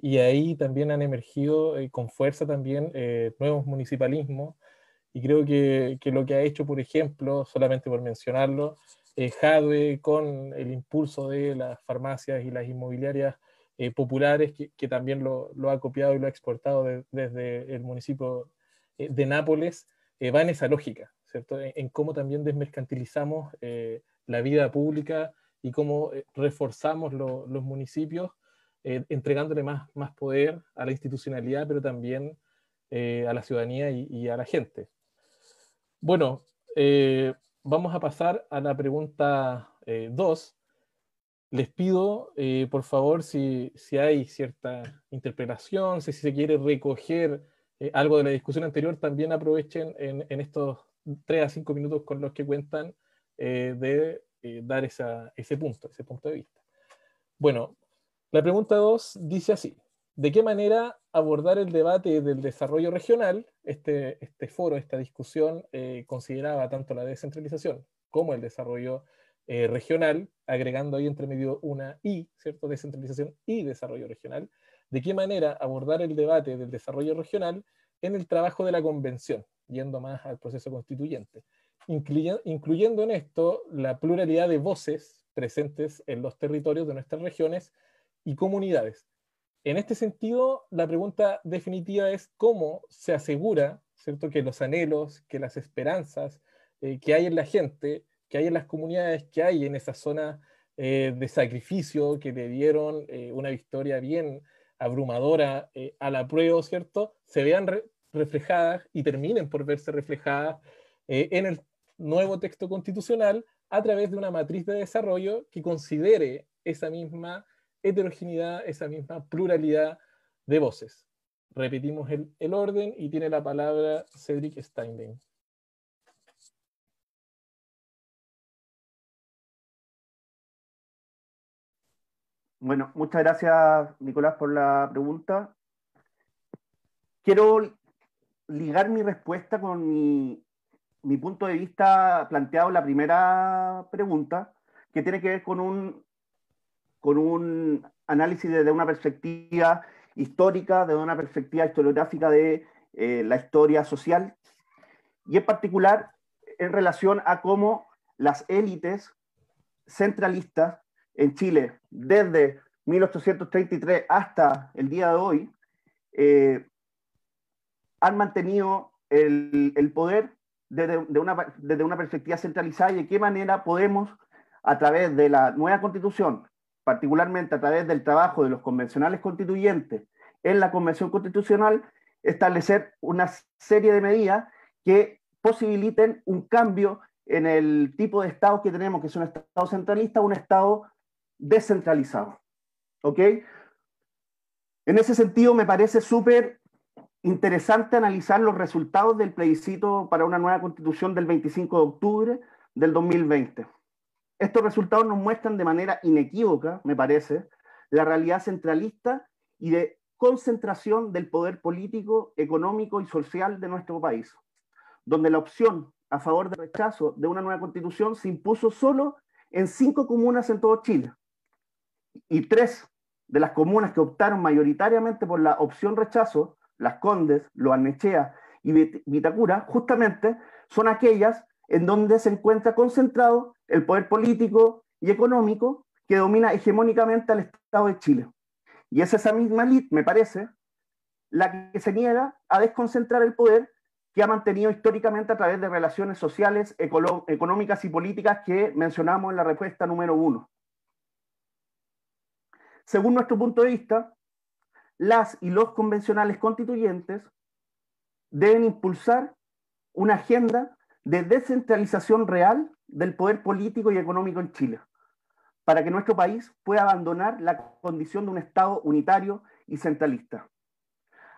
Y ahí también han emergido con fuerza también nuevos municipalismos, y creo que lo que ha hecho, por ejemplo, solamente por mencionarlo, Jadwe con el impulso de las farmacias y las inmobiliarias populares, que también lo ha copiado y lo ha exportado desde el municipio de Nápoles, va en esa lógica, ¿cierto? En cómo también desmercantilizamos la vida pública y cómo reforzamos los municipios, entregándole más poder a la institucionalidad, pero también a la ciudadanía y a la gente. Bueno, vamos a pasar a la pregunta 2. Les pido, por favor, si hay cierta interpretación, si se quiere recoger algo de la discusión anterior, también aprovechen en estos 3 a 5 minutos con los que cuentan de dar ese punto de vista. Bueno, la pregunta 2 dice así: ¿de qué manera abordar el debate del desarrollo regional? Este foro, esta discusión, consideraba tanto la descentralización como el desarrollo regional, agregando ahí entre medio una I, ¿cierto? Descentralización y desarrollo regional. ¿De qué manera abordar el debate del desarrollo regional en el trabajo de la convención, yendo más al proceso constituyente? Incluyendo en esto la pluralidad de voces presentes en los territorios de nuestras regiones y comunidades. En este sentido, la pregunta definitiva es cómo se asegura, ¿cierto?, que los anhelos, que las esperanzas que hay en la gente, que hay en las comunidades, que hay en esa zona de sacrificio que le dieron una victoria bien abrumadora a la prueba, ¿cierto?, se vean reflejadas y terminen por verse reflejadas en el nuevo texto constitucional a través de una matriz de desarrollo que considere esa misma heterogeneidad, esa misma pluralidad de voces. Repetimos el orden y tiene la palabra Cedric Steinlein. Bueno, muchas gracias, Nicolás, por la pregunta. Quiero ligar mi respuesta con mi mi punto de vista planteado en la primera pregunta, que tiene que ver con un análisis desde una perspectiva histórica, desde una perspectiva historiográfica de la historia social, y en particular en relación a cómo las élites centralistas en Chile, desde 1833 hasta el día de hoy, han mantenido el poder desde una perspectiva centralizada, y de qué manera podemos, a través de la nueva constitución, particularmente a través del trabajo de los convencionales constituyentes en la Convención Constitucional, establecer una serie de medidas que posibiliten un cambio en el tipo de Estado que tenemos, que es un Estado centralista, un Estado descentralizado. ¿Ok? En ese sentido, me parece súper interesante analizar los resultados del plebiscito para una nueva constitución del 25 de octubre del 2020. Estos resultados nos muestran de manera inequívoca, me parece, la realidad centralista y de concentración del poder político, económico y social de nuestro país, donde la opción a favor del rechazo de una nueva constitución se impuso solo en 5 comunas en todo Chile, y 3 de las comunas que optaron mayoritariamente por la opción rechazo, Las Condes, Lo Barnechea y Vitacura, justamente son aquellas en donde se encuentra concentrado el poder político y económico que domina hegemónicamente al Estado de Chile. Y es esa misma élite, me parece, la que se niega a desconcentrar el poder que ha mantenido históricamente a través de relaciones sociales, económicas y políticas que mencionamos en la respuesta número 1. Según nuestro punto de vista, las y los convencionales constituyentes deben impulsar una agenda de descentralización real del poder político y económico en Chile, para que nuestro país pueda abandonar la condición de un Estado unitario y centralista.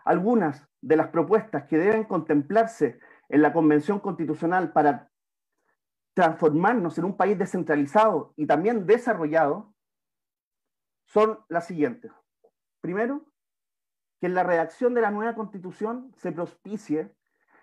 Algunas de las propuestas que deben contemplarse en la Convención Constitucional para transformarnos en un país descentralizado y también desarrollado son las siguientes. Primero, que en la redacción de la nueva Constitución se propicie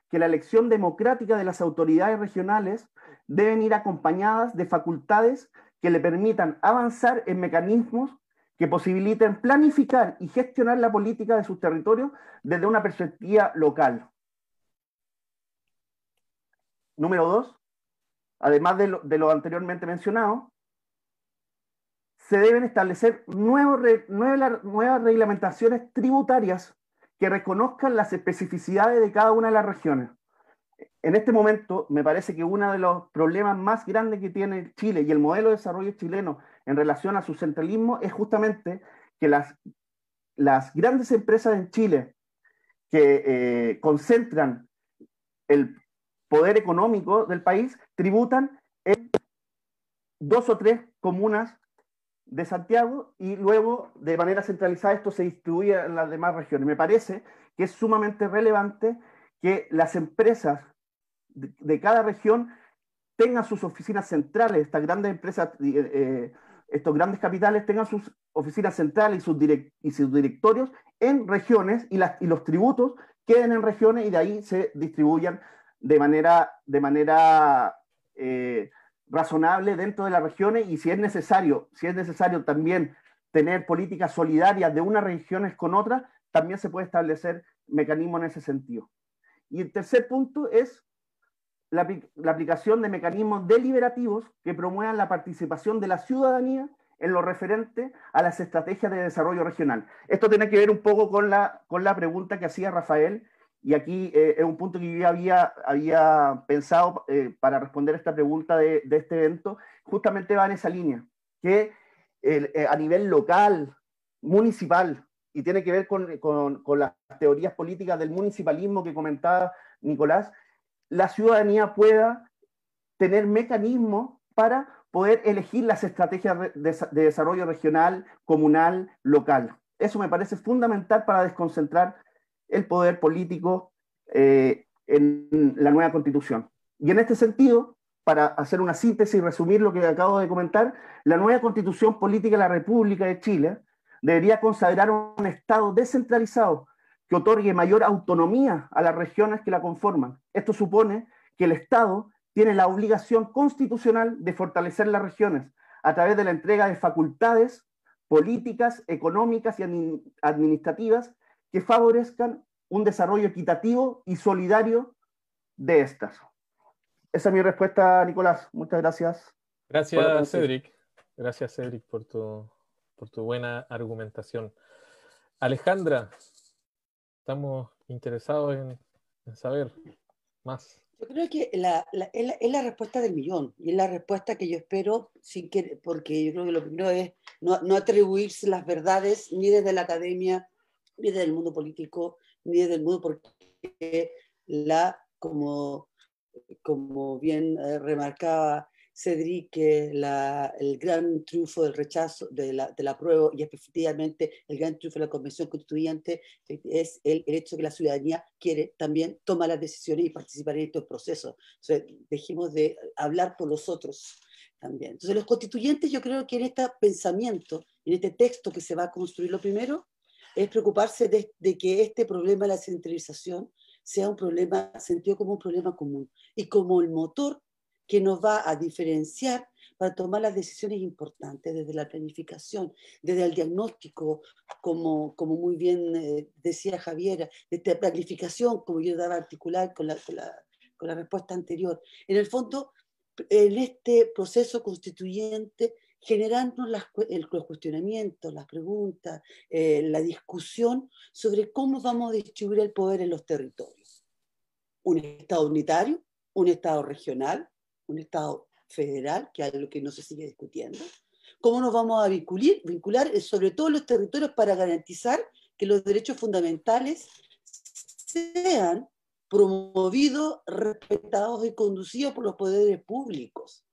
que la elección democrática de las autoridades regionales deben ir acompañadas de facultades que le permitan avanzar en mecanismos que posibiliten planificar y gestionar la política de sus territorios desde una perspectiva local. Número 2, además de lo anteriormente mencionado, se deben establecer nuevas reglamentaciones tributarias que reconozcan las especificidades de cada una de las regiones. En este momento, me parece que uno de los problemas más grandes que tiene Chile y el modelo de desarrollo chileno en relación a su centralismo es justamente que las grandes empresas en Chile que concentran el poder económico del país tributan en 2 o 3 comunas de Santiago, y luego de manera centralizada esto se distribuye en las demás regiones. Me parece que es sumamente relevante que las empresas de cada región tengan sus oficinas centrales, estas grandes empresas, estos grandes capitales tengan sus oficinas centrales y sus directorios en regiones, y los tributos queden en regiones y de ahí se distribuyan de manera razonable dentro de las regiones, y si es necesario también tener políticas solidarias de unas regiones con otras, también se puede establecer mecanismos en ese sentido. Y el tercer punto es la aplicación de mecanismos deliberativos que promuevan la participación de la ciudadanía en lo referente a las estrategias de desarrollo regional. Esto tiene que ver un poco con la pregunta que hacía Rafael, y aquí es un punto que yo había pensado para responder esta pregunta de este evento, justamente va en esa línea, que a nivel local, municipal, y tiene que ver con las teorías políticas del municipalismo que comentaba Nicolás, la ciudadanía pueda tener mecanismos para poder elegir las estrategias de desarrollo regional, comunal, local. Eso me parece fundamental para desconcentrar el poder político en la nueva Constitución. Y en este sentido, para hacer una síntesis y resumir lo que acabo de comentar, la nueva Constitución Política de la República de Chile debería consagrar un Estado descentralizado que otorgue mayor autonomía a las regiones que la conforman. Esto supone que el Estado tiene la obligación constitucional de fortalecer las regiones a través de la entrega de facultades políticas, económicas y administrativas que favorezcan un desarrollo equitativo y solidario de estas. Esa es mi respuesta, Nicolás. Muchas gracias. Gracias, Cedric. Gracias, Cedric, por tu buena argumentación. Alejandra, estamos interesados en saber más. Yo creo que es la respuesta del millón, y es la respuesta que yo espero, porque yo creo que lo primero es no atribuirse las verdades ni desde la academia, ni desde el mundo político, ni desde el mundo, porque como bien remarcaba Cedric, que el gran triunfo del rechazo de la apruebo, y efectivamente el gran triunfo de la Convención Constituyente, es el hecho que la ciudadanía quiere también tomar las decisiones y participar en estos procesos. Entonces, dejemos de hablar por los otros también. Entonces, los constituyentes, yo creo que en este pensamiento, en este texto que se va a construir, lo primero es preocuparse de que este problema de la centralización sea un problema sentido como un problema común y como el motor que nos va a diferenciar para tomar las decisiones importantes desde la planificación, desde el diagnóstico, como muy bien decía Javiera, desde la planificación, como yo daba a articular con la respuesta anterior. En el fondo, en este proceso constituyente, generarnos los cuestionamientos, las preguntas, la discusión sobre cómo vamos a distribuir el poder en los territorios. Un Estado unitario, un Estado regional, un Estado federal, que es algo que no se sigue discutiendo. ¿Cómo nos vamos a vincular sobre todo los territorios para garantizar que los derechos fundamentales sean promovidos, respetados y conducidos por los poderes públicos?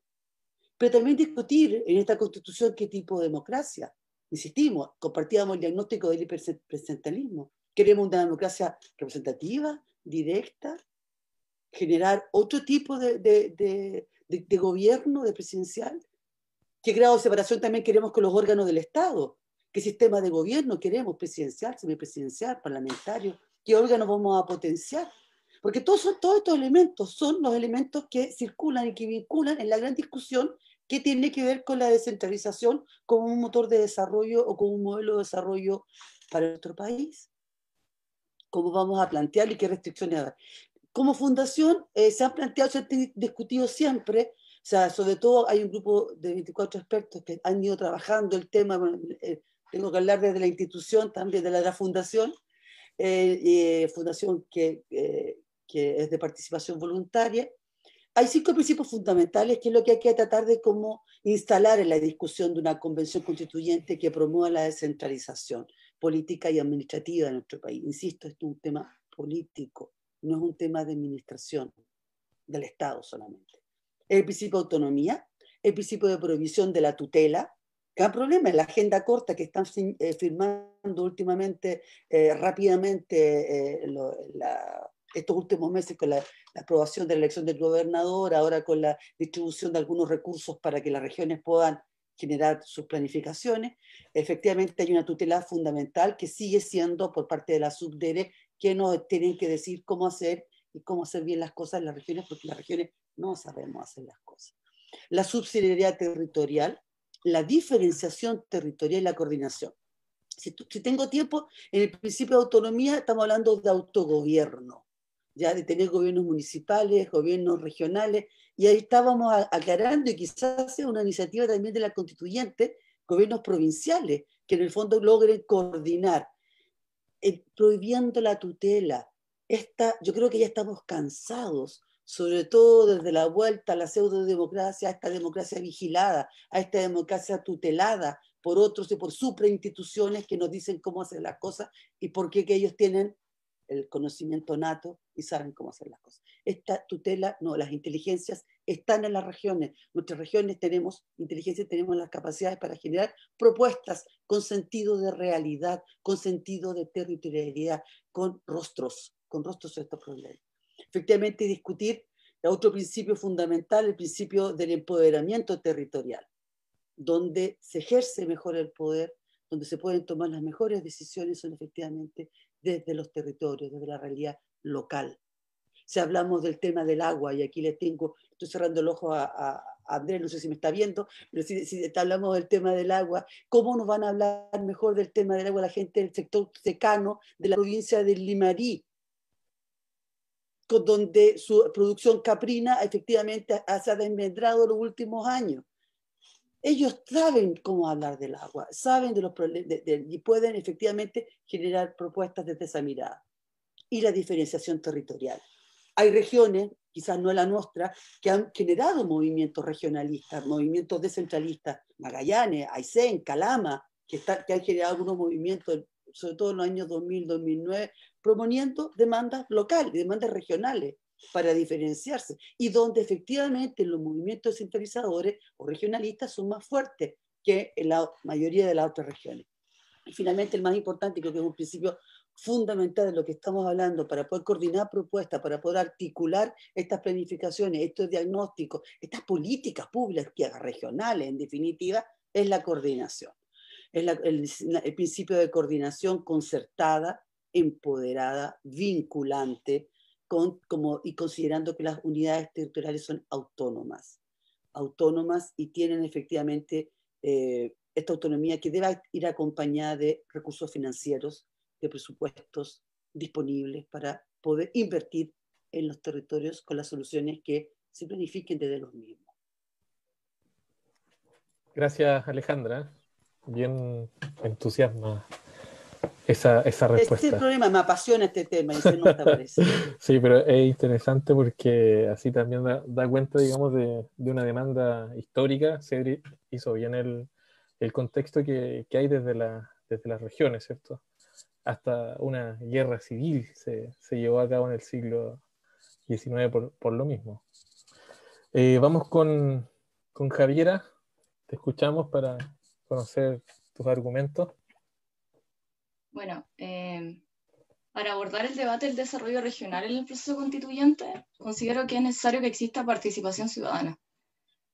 Pero también discutir en esta Constitución qué tipo de democracia. Insistimos, compartíamos el diagnóstico del hiperpresidencialismo. Queremos una democracia representativa, directa, generar otro tipo de gobierno, de presidencial. ¿Qué grado de separación también queremos con los órganos del Estado? ¿Qué sistema de gobierno queremos? ¿Presidencial, semipresidencial, parlamentario? ¿Qué órganos vamos a potenciar? Porque todos estos elementos son los elementos que circulan y que vinculan en la gran discusión que tiene que ver con la descentralización como un motor de desarrollo o como un modelo de desarrollo para nuestro país. ¿Cómo vamos a plantearlo y qué restricciones haber? Como fundación se han planteado, se han discutido siempre, o sea, sobre todo hay un grupo de 24 expertos que han ido trabajando el tema, tengo que hablar desde la institución también, de la fundación, fundación que es de participación voluntaria. Hay 5 principios fundamentales que es lo que hay que tratar de cómo instalar en la discusión de una convención constituyente que promueva la descentralización política y administrativa de nuestro país. Insisto, esto es un tema político, no es un tema de administración del Estado solamente. El principio de autonomía, el principio de prohibición de la tutela. Gran problema es la agenda corta que están firmando últimamente, rápidamente, estos últimos meses con la aprobación de la elección del gobernador, ahora con la distribución de algunos recursos para que las regiones puedan generar sus planificaciones. Efectivamente hay una tutela fundamental que sigue siendo por parte de la Subdere, que nos tienen que decir cómo hacer y cómo hacer bien las cosas en las regiones, porque las regiones no sabemos hacer las cosas. La subsidiariedad territorial, la diferenciación territorial y la coordinación. Si tengo tiempo, en el principio de autonomía estamos hablando de autogobierno, ya de tener gobiernos municipales, gobiernos regionales, y ahí estábamos aclarando, y quizás sea una iniciativa también de la constituyente, gobiernos provinciales, que en el fondo logren coordinar, prohibiendo la tutela. Yo creo que ya estamos cansados, sobre todo desde la vuelta a la pseudodemocracia, a esta democracia vigilada, a esta democracia tutelada por otros y por suprainstituciones que nos dicen cómo hacer las cosas y por qué que ellos tienen el conocimiento nato y saben cómo hacer las cosas. Esta tutela, no, las inteligencias están en las regiones. Nuestras regiones tenemos inteligencia, tenemos las capacidades para generar propuestas con sentido de realidad, con sentido de territorialidad, con rostros a estos problemas. Efectivamente, discutir otro principio fundamental, el principio del empoderamiento territorial, donde se ejerce mejor el poder, donde se pueden tomar las mejores decisiones son efectivamente desde los territorios, desde la realidad local. si hablamos del tema del agua, y aquí les tengo, estoy cerrando el ojo a Andrés, no sé si me está viendo, pero si hablamos del tema del agua, ¿cómo nos van a hablar mejor del tema del agua la gente del sector secano de la provincia del Limarí, donde su producción caprina efectivamente se ha desmedrado en los últimos años? Ellos saben cómo hablar del agua, saben de los problemas y pueden efectivamente generar propuestas desde esa mirada. Y la diferenciación territorial. Hay regiones, quizás no la nuestra, que han generado movimientos regionalistas, movimientos descentralistas, Magallanes, Aysén, Calama, que han generado algunos movimientos, sobre todo en los años 2000, 2009, proponiendo demandas locales, demandas regionales para diferenciarse, y donde efectivamente los movimientos descentralizadores o regionalistas son más fuertes que en la mayoría de las otras regiones. Y finalmente el más importante, creo que es un principio fundamental de lo que estamos hablando para poder coordinar propuestas, para poder articular estas planificaciones, estos diagnósticos, estas políticas públicas regionales, en definitiva, es la coordinación. Es el principio de coordinación concertada, empoderada, vinculante, y considerando que las unidades territoriales son autónomas y tienen efectivamente esta autonomía que debe ir acompañada de recursos financieros, de presupuestos disponibles para poder invertir en los territorios con las soluciones que se planifiquen desde los mismos. Gracias, Alejandra. Bien entusiasma esa respuesta. Este es el problema, me apasiona este tema y se nota, parece. Sí, pero es interesante porque así también da cuenta, digamos, de una demanda histórica. Se hizo bien el contexto que hay desde las regiones, ¿cierto? Hasta una guerra civil se llevó a cabo en el siglo XIX por lo mismo. Vamos con Javiera. Te escuchamos para conocer tus argumentos. Bueno, para abordar el debate del desarrollo regional en el proceso constituyente, considero que es necesario que exista participación ciudadana.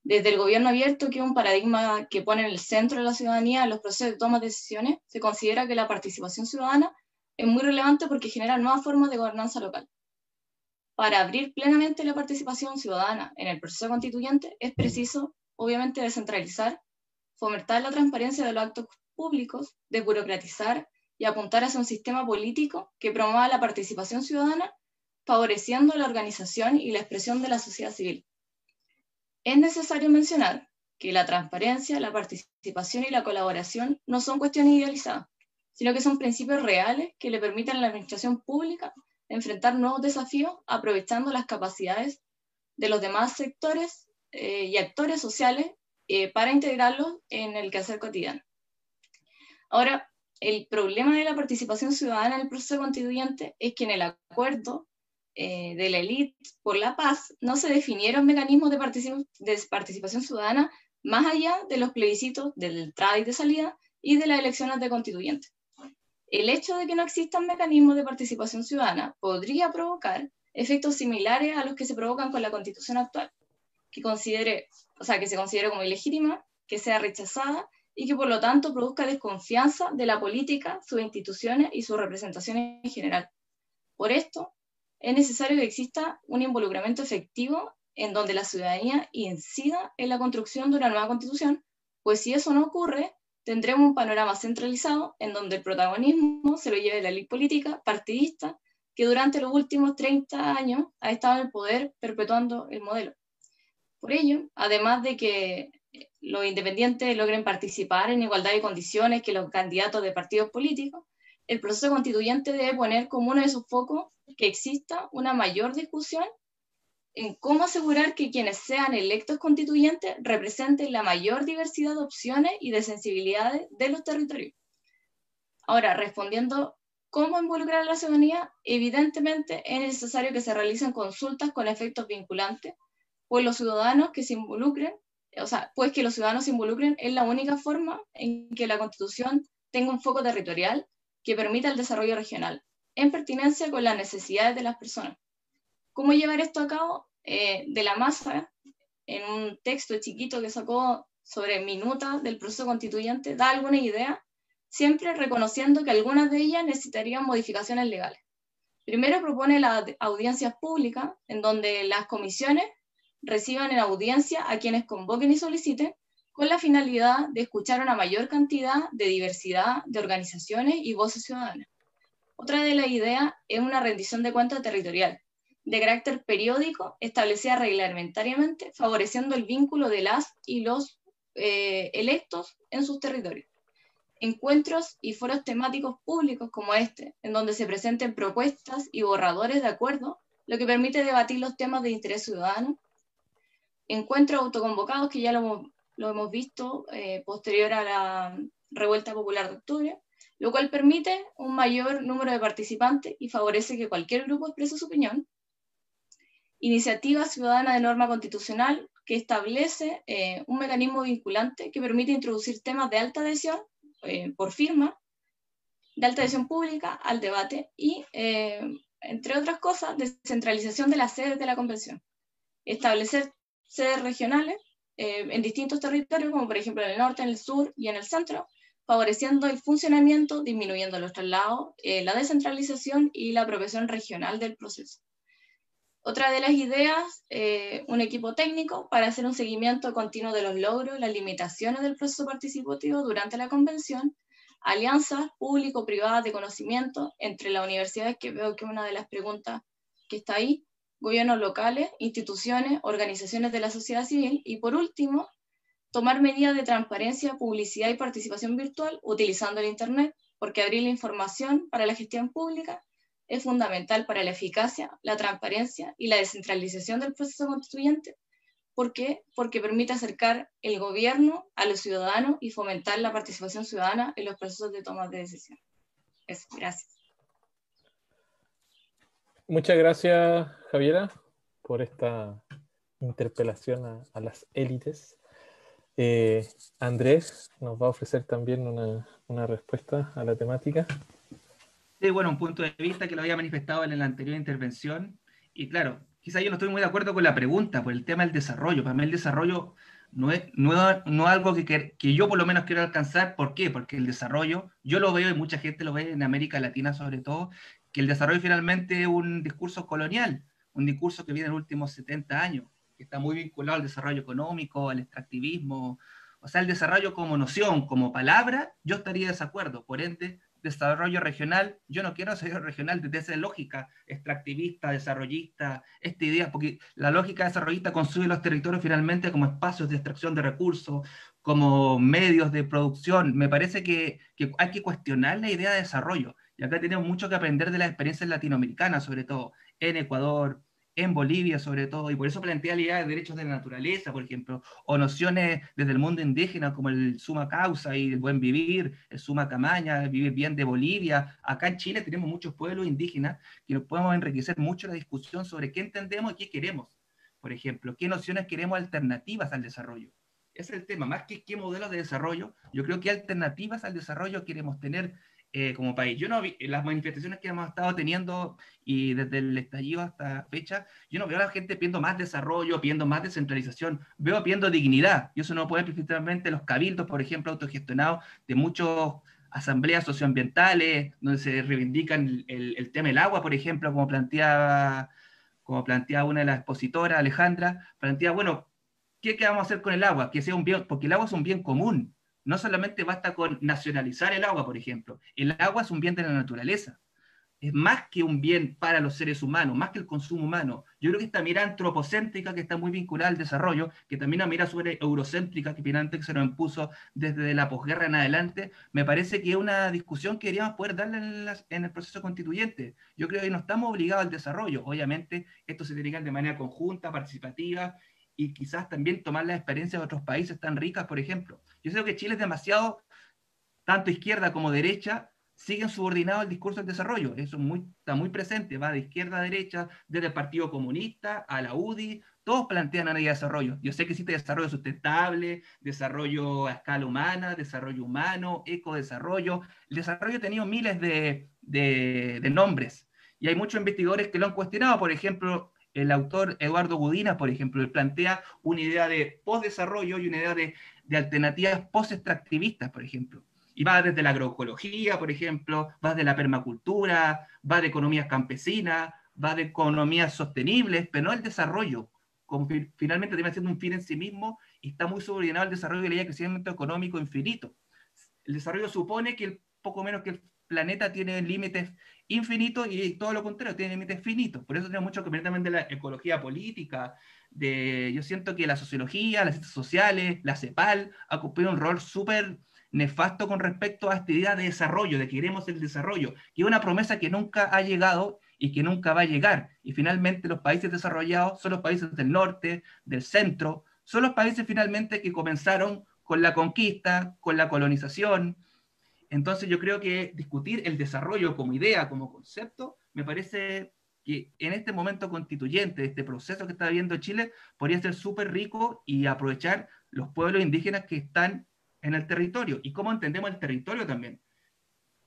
Desde el gobierno abierto, que es un paradigma que pone en el centro de la ciudadanía en los procesos de toma de decisiones, se considera que la participación ciudadana es muy relevante porque genera nuevas formas de gobernanza local. Para abrir plenamente la participación ciudadana en el proceso constituyente, es preciso, obviamente, descentralizar, fomentar la transparencia de los actos públicos, desburocratizar y apuntar hacia un sistema político que promueva la participación ciudadana, favoreciendo la organización y la expresión de la sociedad civil. Es necesario mencionar que la transparencia, la participación y la colaboración no son cuestiones idealizadas, sino que son principios reales que le permiten a la administración pública enfrentar nuevos desafíos aprovechando las capacidades de los demás sectores y actores sociales para integrarlos en el quehacer cotidiano. Ahora, el problema de la participación ciudadana en el proceso constituyente es que en el acuerdo de la élite por la paz no se definieron mecanismos de participación ciudadana más allá de los plebiscitos del entrada y de salida y de las elecciones de constituyentes. El hecho de que no existan mecanismos de participación ciudadana podría provocar efectos similares a los que se provocan con la Constitución actual, que se considere como ilegítima, que sea rechazada y que por lo tanto produzca desconfianza de la política, sus instituciones y su representación en general. Por esto, es necesario que exista un involucramiento efectivo en donde la ciudadanía incida en la construcción de una nueva constitución, pues si eso no ocurre, tendremos un panorama centralizado en donde el protagonismo se lo lleve la élite política partidista que durante los últimos 30 años ha estado en el poder perpetuando el modelo. Por ello, además de que los independientes logren participar en igualdad de condiciones que los candidatos de partidos políticos, el proceso constituyente debe poner como uno de sus focos que exista una mayor discusión en cómo asegurar que quienes sean electos constituyentes representen la mayor diversidad de opciones y de sensibilidades de los territorios. Ahora, respondiendo cómo involucrar a la ciudadanía, evidentemente es necesario que se realicen consultas con efectos vinculantes, pues que los ciudadanos se involucren es la única forma en que la Constitución tenga un foco territorial que permita el desarrollo regional, en pertinencia con las necesidades de las personas. ¿Cómo llevar esto a cabo? De la masa, en un texto chiquito que sacó sobre minutas del proceso constituyente, da alguna idea, siempre reconociendo que algunas de ellas necesitarían modificaciones legales. Primero propone las audiencias públicas, en donde las comisiones reciban en audiencia a quienes convoquen y soliciten, con la finalidad de escuchar una mayor cantidad de diversidad de organizaciones y voces ciudadanas. Otra de las ideas es una rendición de cuentas territorial, de carácter periódico, establecida reglamentariamente, favoreciendo el vínculo de las y los electos en sus territorios. Encuentros y foros temáticos públicos como este, en donde se presenten propuestas y borradores de acuerdo, lo que permite debatir los temas de interés ciudadano. Encuentros autoconvocados, que ya lo hemos visto posterior a la Revuelta Popular de Octubre, lo cual permite un mayor número de participantes y favorece que cualquier grupo exprese su opinión. Iniciativa ciudadana de norma constitucional, que establece un mecanismo vinculante que permite introducir temas de alta adhesión por firma, de alta adhesión pública al debate y, entre otras cosas, descentralización de las sedes de la convención. Establecer sedes regionales en distintos territorios, como por ejemplo en el norte, en el sur y en el centro, favoreciendo el funcionamiento, disminuyendo los traslados, la descentralización y la apropiación regional del proceso. Otra de las ideas, un equipo técnico para hacer un seguimiento continuo de los logros, las limitaciones del proceso participativo durante la convención, alianzas público-privadas de conocimiento entre las universidades, que veo que es una de las preguntas que está ahí, gobiernos locales, instituciones, organizaciones de la sociedad civil, y por último, tomar medidas de transparencia, publicidad y participación virtual utilizando el Internet, porque abrir la información para la gestión pública es fundamental para la eficacia, la transparencia y la descentralización del proceso constituyente. ¿Por qué? Porque permite acercar el gobierno a los ciudadanos y fomentar la participación ciudadana en los procesos de toma de decisión. Eso, gracias. Muchas gracias, Javiera, por esta interpelación a las élites. Andrés nos va a ofrecer también una respuesta a la temática. Sí, bueno, un punto de vista que lo había manifestado en la anterior intervención. Y claro, quizá yo no estoy muy de acuerdo con la pregunta por el tema del desarrollo. Para mí el desarrollo no es algo que yo por lo menos quiero alcanzar. ¿Por qué? Porque el desarrollo, yo lo veo y mucha gente lo ve en América Latina sobre todo, que el desarrollo finalmente es un discurso colonial, un discurso que viene en los últimos 70 años, que está muy vinculado al desarrollo económico, al extractivismo. O sea, el desarrollo como noción, como palabra, yo estaría de desacuerdo. Por ende, desarrollo regional, yo no quiero desarrollo regional desde esa lógica extractivista, desarrollista, esta idea, porque la lógica desarrollista construye los territorios finalmente como espacios de extracción de recursos, como medios de producción. Me parece que hay que cuestionar la idea de desarrollo, y acá tenemos mucho que aprender de las experiencias latinoamericanas, sobre todo en Ecuador, en Bolivia sobre todo, y por eso plantea la idea de derechos de la naturaleza, por ejemplo, o nociones desde el mundo indígena como el suma causa y el buen vivir, el suma camaña, el vivir bien de Bolivia. Acá en Chile tenemos muchos pueblos indígenas que nos podemos enriquecer mucho la discusión sobre qué entendemos y qué queremos. Por ejemplo, qué nociones queremos alternativas al desarrollo. Ese es el tema, más que qué modelos de desarrollo, yo creo que alternativas al desarrollo queremos tener como país. Yo no vi las manifestaciones que hemos estado teniendo y desde el estallido hasta fecha, yo no veo a la gente pidiendo más desarrollo, pidiendo más descentralización, veo pidiendo dignidad, y eso no puede perfectamente los cabildos, por ejemplo, autogestionados de muchas asambleas socioambientales, donde se reivindican el tema del agua, por ejemplo, como planteaba una de las expositoras, Alejandra, plantea, bueno, ¿qué vamos a hacer con el agua? Que sea un bien, porque el agua es un bien común. No solamente basta con nacionalizar el agua, por ejemplo. El agua es un bien de la naturaleza. Es más que un bien para los seres humanos, más que el consumo humano. Yo creo que esta mirada antropocéntrica, que está muy vinculada al desarrollo, que también una mirada sobre eurocéntrica, que finalmente se nos impuso desde la posguerra en adelante, me parece que es una discusión que deberíamos poder darle en el proceso constituyente. Yo creo que no estamos obligados al desarrollo. Obviamente, esto se tiene que hacer de manera conjunta, participativa, y quizás también tomar las experiencias de otros países tan ricas, por ejemplo. Yo creo que Chile es demasiado, tanto izquierda como derecha, siguen subordinados al discurso del desarrollo. Eso está muy presente, va de izquierda a derecha, desde el Partido Comunista a la UDI, todos plantean una idea de desarrollo. Yo sé que existe desarrollo sustentable, desarrollo a escala humana, desarrollo humano, ecodesarrollo. El desarrollo ha tenido miles de nombres, y hay muchos investigadores que lo han cuestionado. Por ejemplo, el autor Eduardo Gudina, por ejemplo, él plantea una idea de postdesarrollo y una idea de alternativas post-extractivistas, por ejemplo. Y va desde la agroecología, por ejemplo, va de la permacultura, va de economías campesinas, va de economías sostenibles, pero no el desarrollo, como finalmente termina siendo un fin en sí mismo y está muy subordinado al desarrollo de la idea de crecimiento económico infinito. El desarrollo supone que poco menos que el planeta tiene límites infinitos y todo lo contrario, tiene límites finitos. Por eso tenemos mucho que ver también de la ecología política, yo siento que la sociología, las ciencias sociales, la CEPAL ha cumplido un rol súper nefasto con respecto a esta idea de desarrollo, de que queremos el desarrollo, que es una promesa que nunca ha llegado y que nunca va a llegar. Y finalmente los países desarrollados son los países del norte, del centro, son los países finalmente que comenzaron con la conquista, con la colonización. Entonces yo creo que discutir el desarrollo como idea, como concepto, me parece que en este momento constituyente, este proceso que está viviendo Chile, podría ser súper rico y aprovechar los pueblos indígenas que están en el territorio. ¿Y cómo entendemos el territorio también?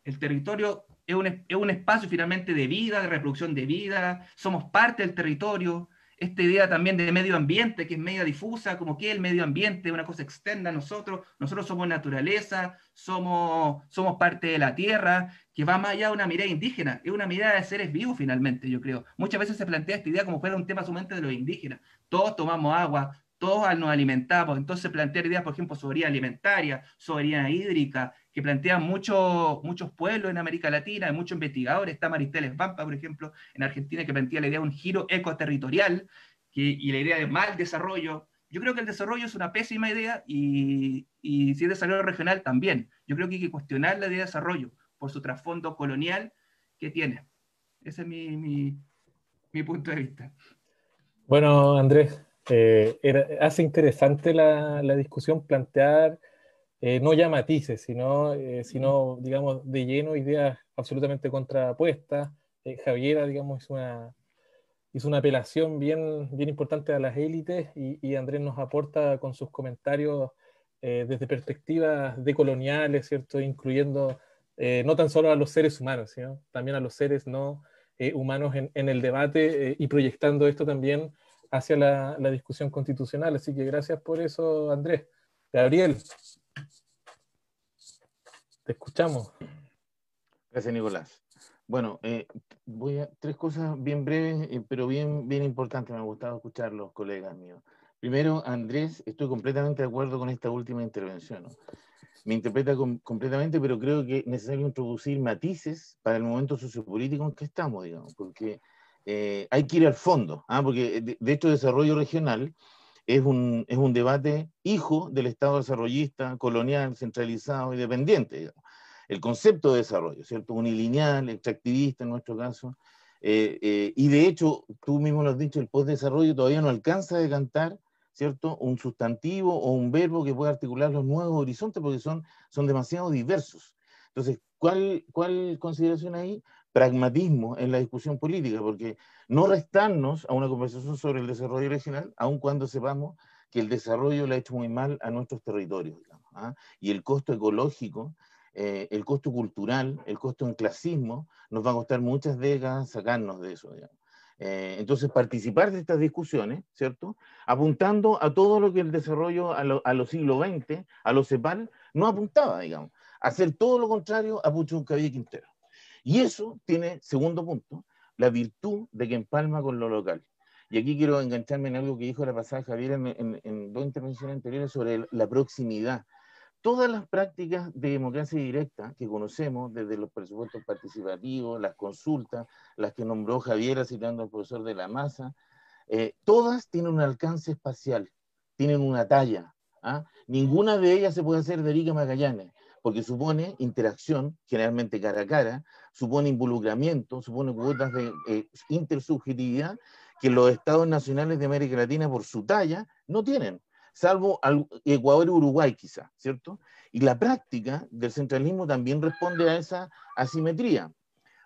El territorio es un espacio finalmente de vida, de reproducción de vida, somos parte del territorio. Esta idea también de medio ambiente, que es media difusa, como que el medio ambiente es una cosa externa a nosotros somos naturaleza, somos parte de la tierra, que va más allá de una mirada indígena, es una mirada de seres vivos finalmente, yo creo. Muchas veces se plantea esta idea como fuera un tema solamente de los indígenas. Todos tomamos agua, todos nos alimentamos, entonces plantear ideas, por ejemplo, soberanía alimentaria, soberanía hídrica, que plantean muchos pueblos en América Latina, hay muchos investigadores, está Maristel Svampa, por ejemplo, en Argentina, que plantea la idea de un giro ecoterritorial y la idea de mal desarrollo. Yo creo que el desarrollo es una pésima idea y si es desarrollo regional también. Yo creo que hay que cuestionar la idea de desarrollo por su trasfondo colonial que tiene. Ese es mi punto de vista. Bueno, Andrés, hace interesante la discusión plantear no ya matices, sino, digamos, de lleno ideas absolutamente contrapuestas. Javiera, digamos, hizo una apelación bien importante a las élites y Andrés nos aporta con sus comentarios desde perspectivas decoloniales, ¿cierto? Incluyendo no tan solo a los seres humanos, sino también a los seres no humanos en el debate y proyectando esto también hacia la discusión constitucional. Así que gracias por eso, Andrés. Gabriel, te escuchamos. Gracias, Nicolás. Bueno, voy a tres cosas bien breves, pero bien importantes. Me ha gustado escuchar los colegas míos. Primero, Andrés, estoy completamente de acuerdo con esta última intervención, ¿no? Me interpreta completamente, pero creo que es necesario introducir matices para el momento sociopolítico en que estamos, digamos, porque hay que ir al fondo, porque de hecho desarrollo regional es un debate hijo del Estado desarrollista, colonial, centralizado y dependiente, digamos. El concepto de desarrollo, ¿cierto? Unilineal, extractivista en nuestro caso, y de hecho, tú mismo lo has dicho, el postdesarrollo todavía no alcanza a decantar, ¿cierto? Un sustantivo o un verbo que pueda articular los nuevos horizontes porque son demasiado diversos. Entonces, ¿cuál consideración ahí? Pragmatismo en la discusión política, porque no restarnos a una conversación sobre el desarrollo regional, aun cuando sepamos que el desarrollo le ha hecho muy mal a nuestros territorios, digamos, y el costo ecológico, el costo cultural, el costo en clasismo, nos va a costar muchas décadas sacarnos de eso, digamos. Entonces, participar de estas discusiones, ¿cierto? Apuntando a todo lo que el desarrollo a los siglos XX, a los CEPAL, no apuntaba, digamos. Hacer todo lo contrario a Puchuncaví y Quintero. Y eso tiene, segundo punto, la virtud de que empalma con lo local. Y aquí quiero engancharme en algo que dijo la pasada Javier en dos intervenciones anteriores sobre la proximidad. Todas las prácticas de democracia directa que conocemos, desde los presupuestos participativos, las consultas, las que nombró Javiera citando al profesor de la Masa, todas tienen un alcance espacial, tienen una talla. Ninguna de ellas se puede hacer de Arica a Magallanes, porque supone interacción, generalmente cara a cara, supone involucramiento, supone cuotas de intersubjetividad que los estados nacionales de América Latina, por su talla, no tienen, salvo Ecuador y Uruguay quizá, ¿cierto? Y la práctica del centralismo también responde a esa asimetría,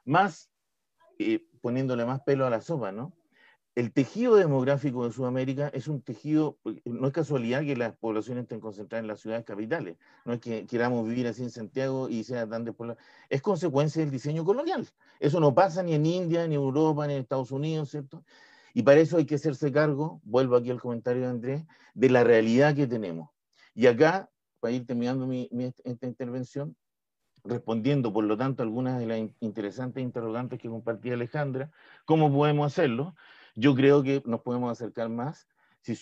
más poniéndole más pelo a la sopa, ¿no? El tejido demográfico de Sudamérica es un tejido, no es casualidad que las poblaciones estén concentradas en las ciudades capitales, no es que queramos vivir así en Santiago y sea tan despoblado, es consecuencia del diseño colonial. Eso no pasa ni en India, ni en Europa, ni en Estados Unidos, ¿cierto? Y para eso hay que hacerse cargo, vuelvo aquí al comentario de Andrés, de la realidad que tenemos. Y acá, para ir terminando esta intervención, respondiendo, por lo tanto, algunas de las interesantes interrogantes que compartía Alejandra. ¿Cómo podemos hacerlo? Yo creo que nos podemos acercar más si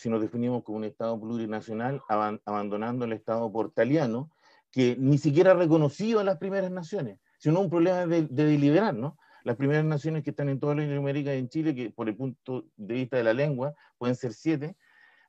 nos definimos como un Estado plurinacional, abandonando el Estado portaliano, que ni siquiera ha reconocido a las primeras naciones, sino un problema de deliberar, ¿no? Las primeras naciones que están en toda Latinoamérica y en Chile, que por el punto de vista de la lengua pueden ser 7,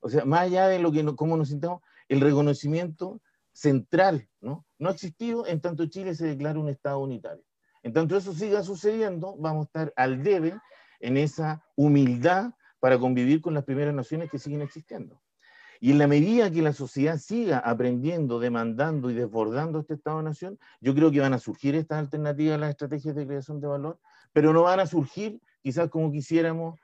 o sea, más allá de lo que cómo nos sintamos, el reconocimiento central, ¿no? No ha existido en tanto Chile se declara un Estado unitario. En tanto eso siga sucediendo, vamos a estar al debe en esa humildad para convivir con las primeras naciones que siguen existiendo. Y en la medida que la sociedad siga aprendiendo, demandando y desbordando este Estado-nación, yo creo que van a surgir estas alternativas a las estrategias de creación de valor, pero no van a surgir quizás como quisiéramos,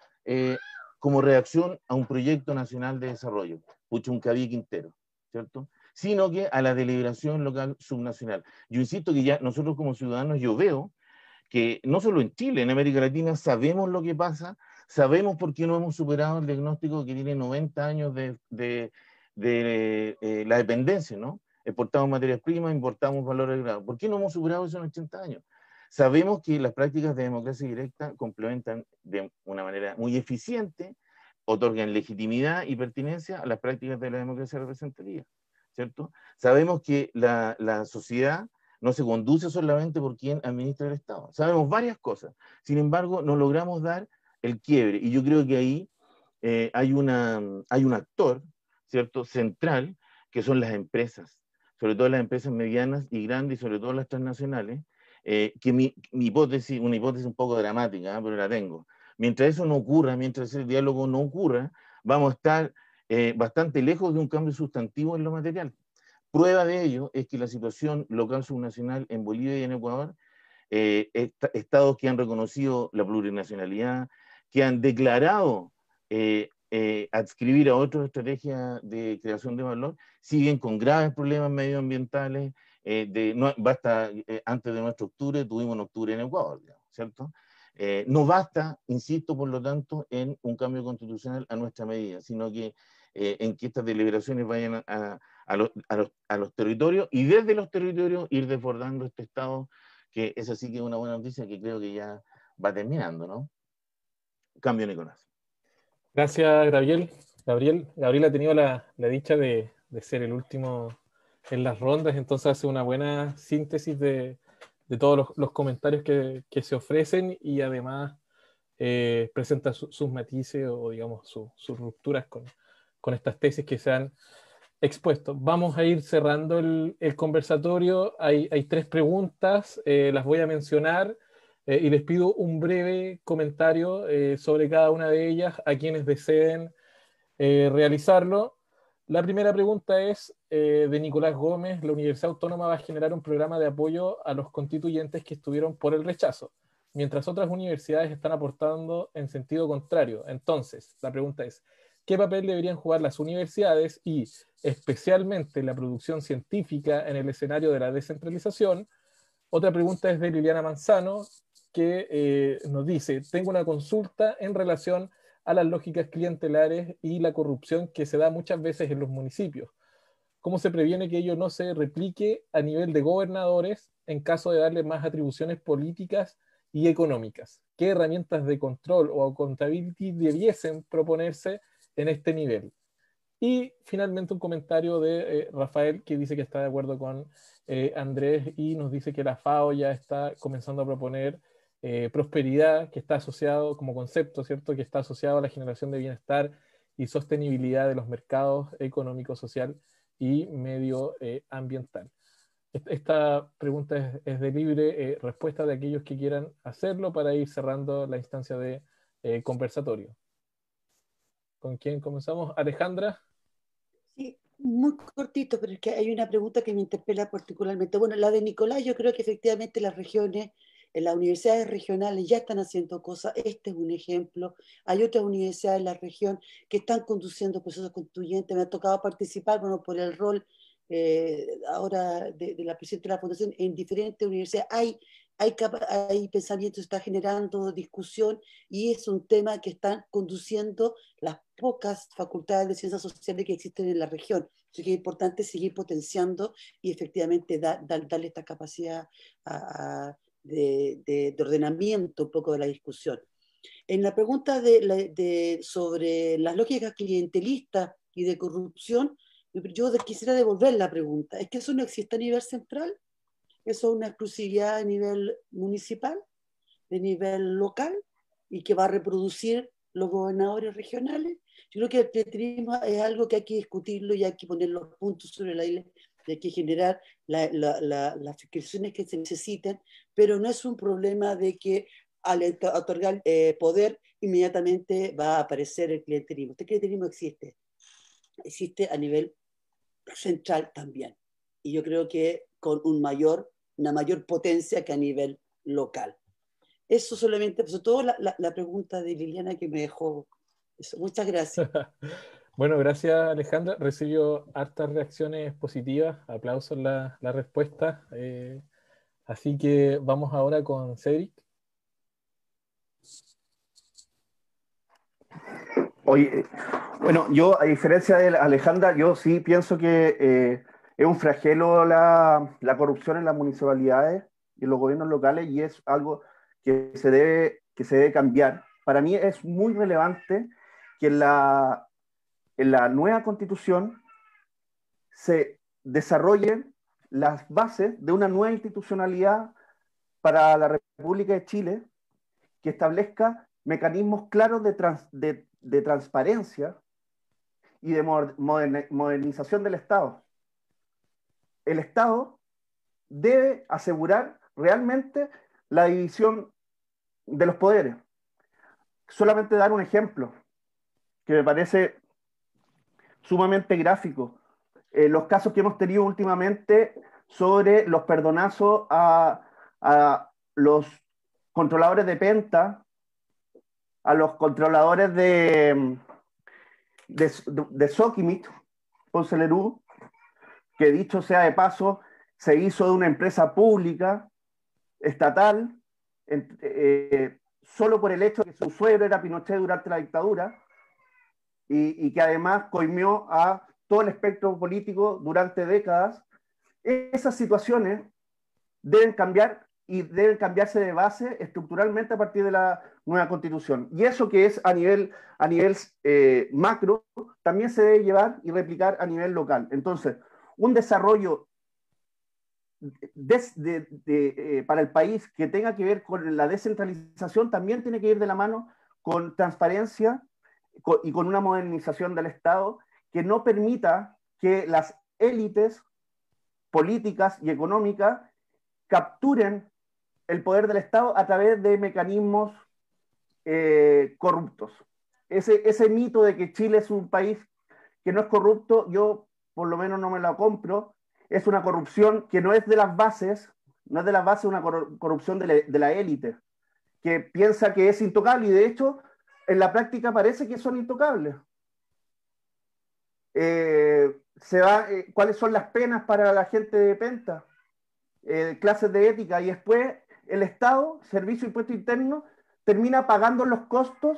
como reacción a un proyecto nacional de desarrollo, Puchuncaví Quintero, ¿cierto? Sino que a la deliberación local subnacional. Yo insisto que ya nosotros como ciudadanos, yo veo que no solo en Chile, en América Latina sabemos lo que pasa, sabemos por qué no hemos superado el diagnóstico que tiene 90 años de la dependencia, ¿no? Exportamos materias primas, importamos valor agregado. ¿Por qué no hemos superado eso en 80 años? Sabemos que las prácticas de democracia directa complementan de una manera muy eficiente, otorgan legitimidad y pertinencia a las prácticas de la democracia representativa, ¿cierto? Sabemos que la sociedad no se conduce solamente por quien administra el Estado. Sabemos varias cosas. Sin embargo, no logramos dar el quiebre. Y yo creo que ahí hay un actor, ¿cierto?, central, que son las empresas, sobre todo las empresas medianas y grandes, y sobre todo las transnacionales, que mi hipótesis, una hipótesis un poco dramática, pero la tengo. Mientras eso no ocurra, mientras ese diálogo no ocurra, vamos a estar bastante lejos de un cambio sustantivo en lo material. Prueba de ello es que la situación local subnacional en Bolivia y en Ecuador, estados que han reconocido la plurinacionalidad, que han declarado adscribir a otras estrategias de creación de valor, siguen con graves problemas medioambientales. Antes de nuestro octubre, tuvimos en octubre en Ecuador, ¿cierto? No basta, insisto, por lo tanto, en un cambio constitucional a nuestra medida, sino que en que estas deliberaciones vayan a los territorios, y desde los territorios ir desbordando este Estado, que es así que es una buena noticia que creo que ya va terminando, ¿no? Cambio, Nicolás. Gracias, Gabriel. Gabriel ha tenido la dicha de ser el último en las rondas, entonces hace una buena síntesis de todos los comentarios que se ofrecen, y además presenta sus matices o digamos sus rupturas con estas tesis que se han expuesto. Vamos a ir cerrando el conversatorio. Hay 3 preguntas, las voy a mencionar y les pido un breve comentario sobre cada una de ellas a quienes deseen realizarlo. La primera pregunta es de Nicolás Gómez. La Universidad Autónoma va a generar un programa de apoyo a los constituyentes que estuvieron por el rechazo, mientras otras universidades están aportando en sentido contrario. Entonces, la pregunta es, ¿qué papel deberían jugar las universidades y especialmente la producción científica en el escenario de la descentralización? Otra pregunta es de Liliana Manzano, que nos dice, tengo una consulta en relación a las lógicas clientelares y la corrupción que se da muchas veces en los municipios. ¿Cómo se previene que ello no se replique a nivel de gobernadores en caso de darle más atribuciones políticas y económicas? ¿Qué herramientas de control o accountability debiesen proponerse en este nivel? Y finalmente un comentario de Rafael, que dice que está de acuerdo con Andrés y nos dice que la FAO ya está comenzando a proponer prosperidad, que está asociado como concepto, ¿cierto?, que está asociado a la generación de bienestar y sostenibilidad de los mercados económico, social y medioambiental. Esta pregunta es de libre respuesta de aquellos que quieran hacerlo para ir cerrando la instancia de conversatorio. ¿Con quién comenzamos? Alejandra. Sí, muy cortito, pero es que hay una pregunta que me interpela particularmente. Bueno, la de Nicolás, yo creo que efectivamente las regiones, las universidades regionales ya están haciendo cosas. Este es un ejemplo. Hay otras universidades en la región que están conduciendo procesos constituyentes. Me ha tocado participar, bueno, por el rol ahora de la presidenta de la Fundación en diferentes universidades. Hay pensamiento, está generando discusión, y es un tema que están conduciendo las pocas facultades de ciencias sociales que existen en la región. Así que es importante seguir potenciando y efectivamente darle esta capacidad de ordenamiento un poco de la discusión. En la pregunta sobre las lógicas clientelistas y de corrupción, yo quisiera devolver la pregunta. ¿Es que eso no existe a nivel central? ¿Eso es una exclusividad a nivel municipal, de nivel local, y que va a reproducir los gobernadores regionales? Yo creo que el clientelismo es algo que hay que discutirlo y hay que poner los puntos sobre la isla, hay que generar las fiscalizaciones que se necesitan, pero no es un problema de que al otorgar poder inmediatamente va a aparecer el clientelismo. Este clientelismo existe a nivel central también, y yo creo que con una mayor potencia que a nivel local. Eso solamente, sobre todo la pregunta de Liliana que me dejó eso. Muchas gracias. Bueno, gracias Alejandra. Recibió hartas reacciones positivas, aplausos la respuesta. Así que vamos ahora con Cedric. Oye, bueno, yo a diferencia de Alejandra, yo sí pienso que es un flagelo la corrupción en las municipalidades y en los gobiernos locales, y es algo que se debe cambiar. Para mí es muy relevante que en la nueva constitución se desarrollen las bases de una nueva institucionalidad para la República de Chile que establezca mecanismos claros de transparencia y de modernización del Estado. El Estado debe asegurar realmente la división de los poderes. Solamente dar un ejemplo que me parece sumamente gráfico. Los casos que hemos tenido últimamente sobre los perdonazos a los controladores de Penta, a los controladores de Sokimich, Ponce Lerú, que dicho sea de paso, se hizo de una empresa pública, estatal, solo por el hecho de que su suegro era Pinochet durante la dictadura, y que además coimió a todo el espectro político durante décadas. Esas situaciones deben cambiar y deben cambiarse de base estructuralmente a partir de la nueva constitución. Y eso que es a nivel macro, también se debe llevar y replicar a nivel local. Entonces, un desarrollo para el país que tenga que ver con la descentralización también tiene que ir de la mano con transparencia y con una modernización del Estado que no permita que las élites políticas y económicas capturen el poder del Estado a través de mecanismos corruptos. Ese mito de que Chile es un país que no es corrupto, yo por lo menos no me lo compro. Es una corrupción que no es de las bases, no es de las bases una corrupción de la élite, que piensa que es intocable, y de hecho en la práctica parece que son intocables. ¿Cuáles son las penas para la gente de Penta? Clases de ética, y después el Estado, Servicio de Impuesto Interno, termina pagando los costos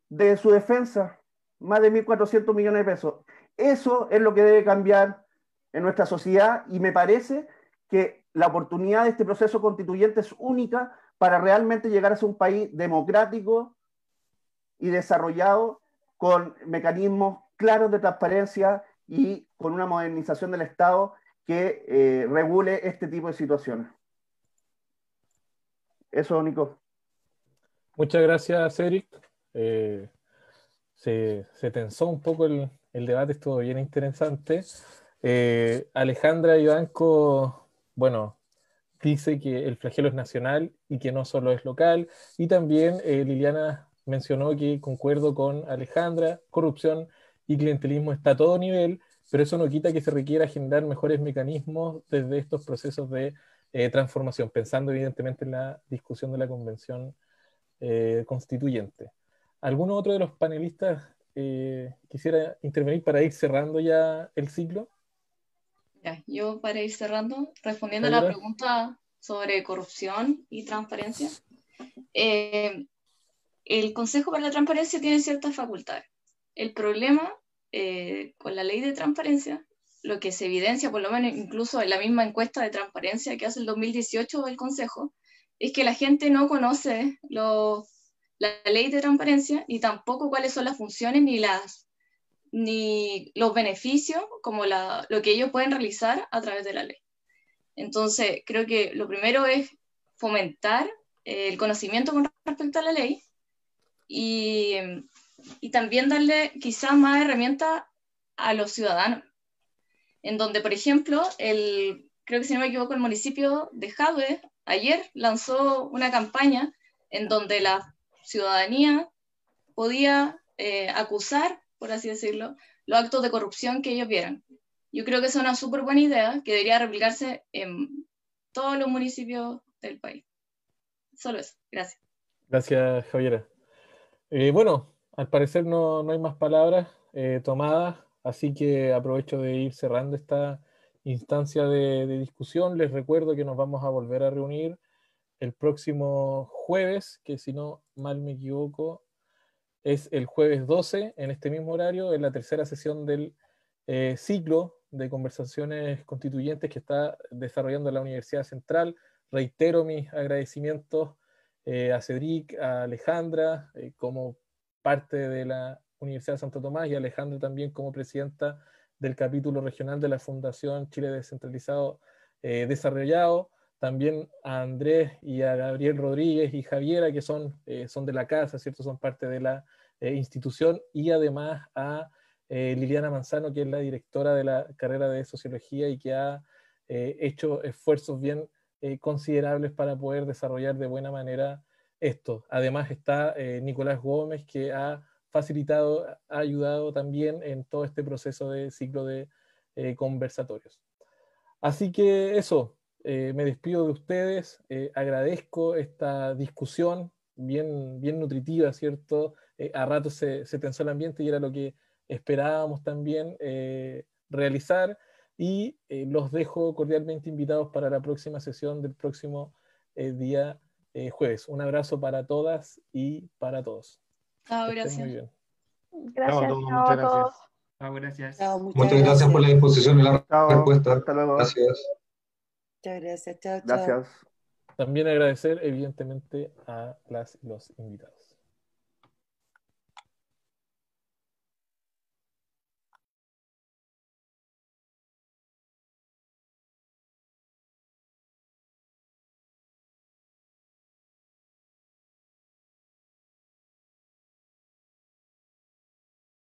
de su defensa, más de 1.400 millones de pesos. Eso es lo que debe cambiar en nuestra sociedad, y me parece que la oportunidad de este proceso constituyente es única para realmente llegar a ser un país democrático y desarrollado con mecanismos claros de transparencia y con una modernización del Estado que regule este tipo de situaciones. Eso, Nico. Muchas gracias, Cedric. Se tensó un poco el debate, estuvo bien interesante. Alejandra Ivanco, bueno, dice que el flagelo es nacional y que no solo es local, y también Liliana mencionó que concuerdo con Alejandra, corrupción y clientelismo está a todo nivel, pero eso no quita que se requiera generar mejores mecanismos desde estos procesos de transformación, pensando evidentemente en la discusión de la convención constituyente. ¿Alguno otro de los panelistas quisiera intervenir para ir cerrando ya el ciclo? Ya, yo para ir cerrando, respondiendo a la pregunta sobre corrupción y transparencia, el Consejo para la Transparencia tiene ciertas facultades. El problema con la ley de transparencia lo que se evidencia, por lo menos incluso en la misma encuesta de transparencia que hace el 2018 el Consejo, es que la gente no conoce la ley de transparencia, ni tampoco cuáles son las funciones ni los beneficios, como lo que ellos pueden realizar a través de la ley. Entonces, creo que lo primero es fomentar el conocimiento con respecto a la ley y también darle quizás más herramientas a los ciudadanos, en donde, por ejemplo, creo que si no me equivoco, el municipio de Jadwe ayer lanzó una campaña en donde la ciudadanía podía acusar, por así decirlo, los actos de corrupción que ellos vieran. Yo creo que es una súper buena idea que debería replicarse en todos los municipios del país. Solo eso. Gracias. Gracias, Javiera. Bueno, al parecer no hay más palabras tomadas, así que aprovecho de ir cerrando esta instancia de discusión. Les recuerdo que nos vamos a volver a reunir el próximo jueves, que si no mal me equivoco, es el jueves 12, en este mismo horario, en la tercera sesión del ciclo de conversaciones constituyentes que está desarrollando la Universidad Central. Reitero mis agradecimientos a Cedric, a Alejandra, como parte de la Universidad de Santo Tomás, y a Alejandra también como presidenta del capítulo regional de la Fundación Chile Descentralizado Desarrollado. También a Andrés y a Gabriel Rodríguez y Javiera, que son de la casa, ¿cierto? Son parte de la institución, y además a Liliana Manzano, que es la directora de la carrera de Sociología y que ha hecho esfuerzos bien considerables para poder desarrollar de buena manera esto. Además está Nicolás Gómez, que ha facilitado, ha ayudado también en todo este proceso de ciclo de conversatorios. Así que eso, me despido de ustedes, agradezco esta discusión bien nutritiva, ¿cierto? A ratos se tensó el ambiente y era lo que esperábamos también realizar, y los dejo cordialmente invitados para la próxima sesión del próximo día jueves. Un abrazo para todas y para todos. Chao, Que estén gracias. muy bien. Gracias, Chao, chao muchas a todos. gracias. Chao, gracias. Chao, Muchas gracias por la disposición y la Chao, respuesta. hasta luego. Gracias. Muchas gracias. Chao, chao. Gracias. También agradecer evidentemente a las y los invitados.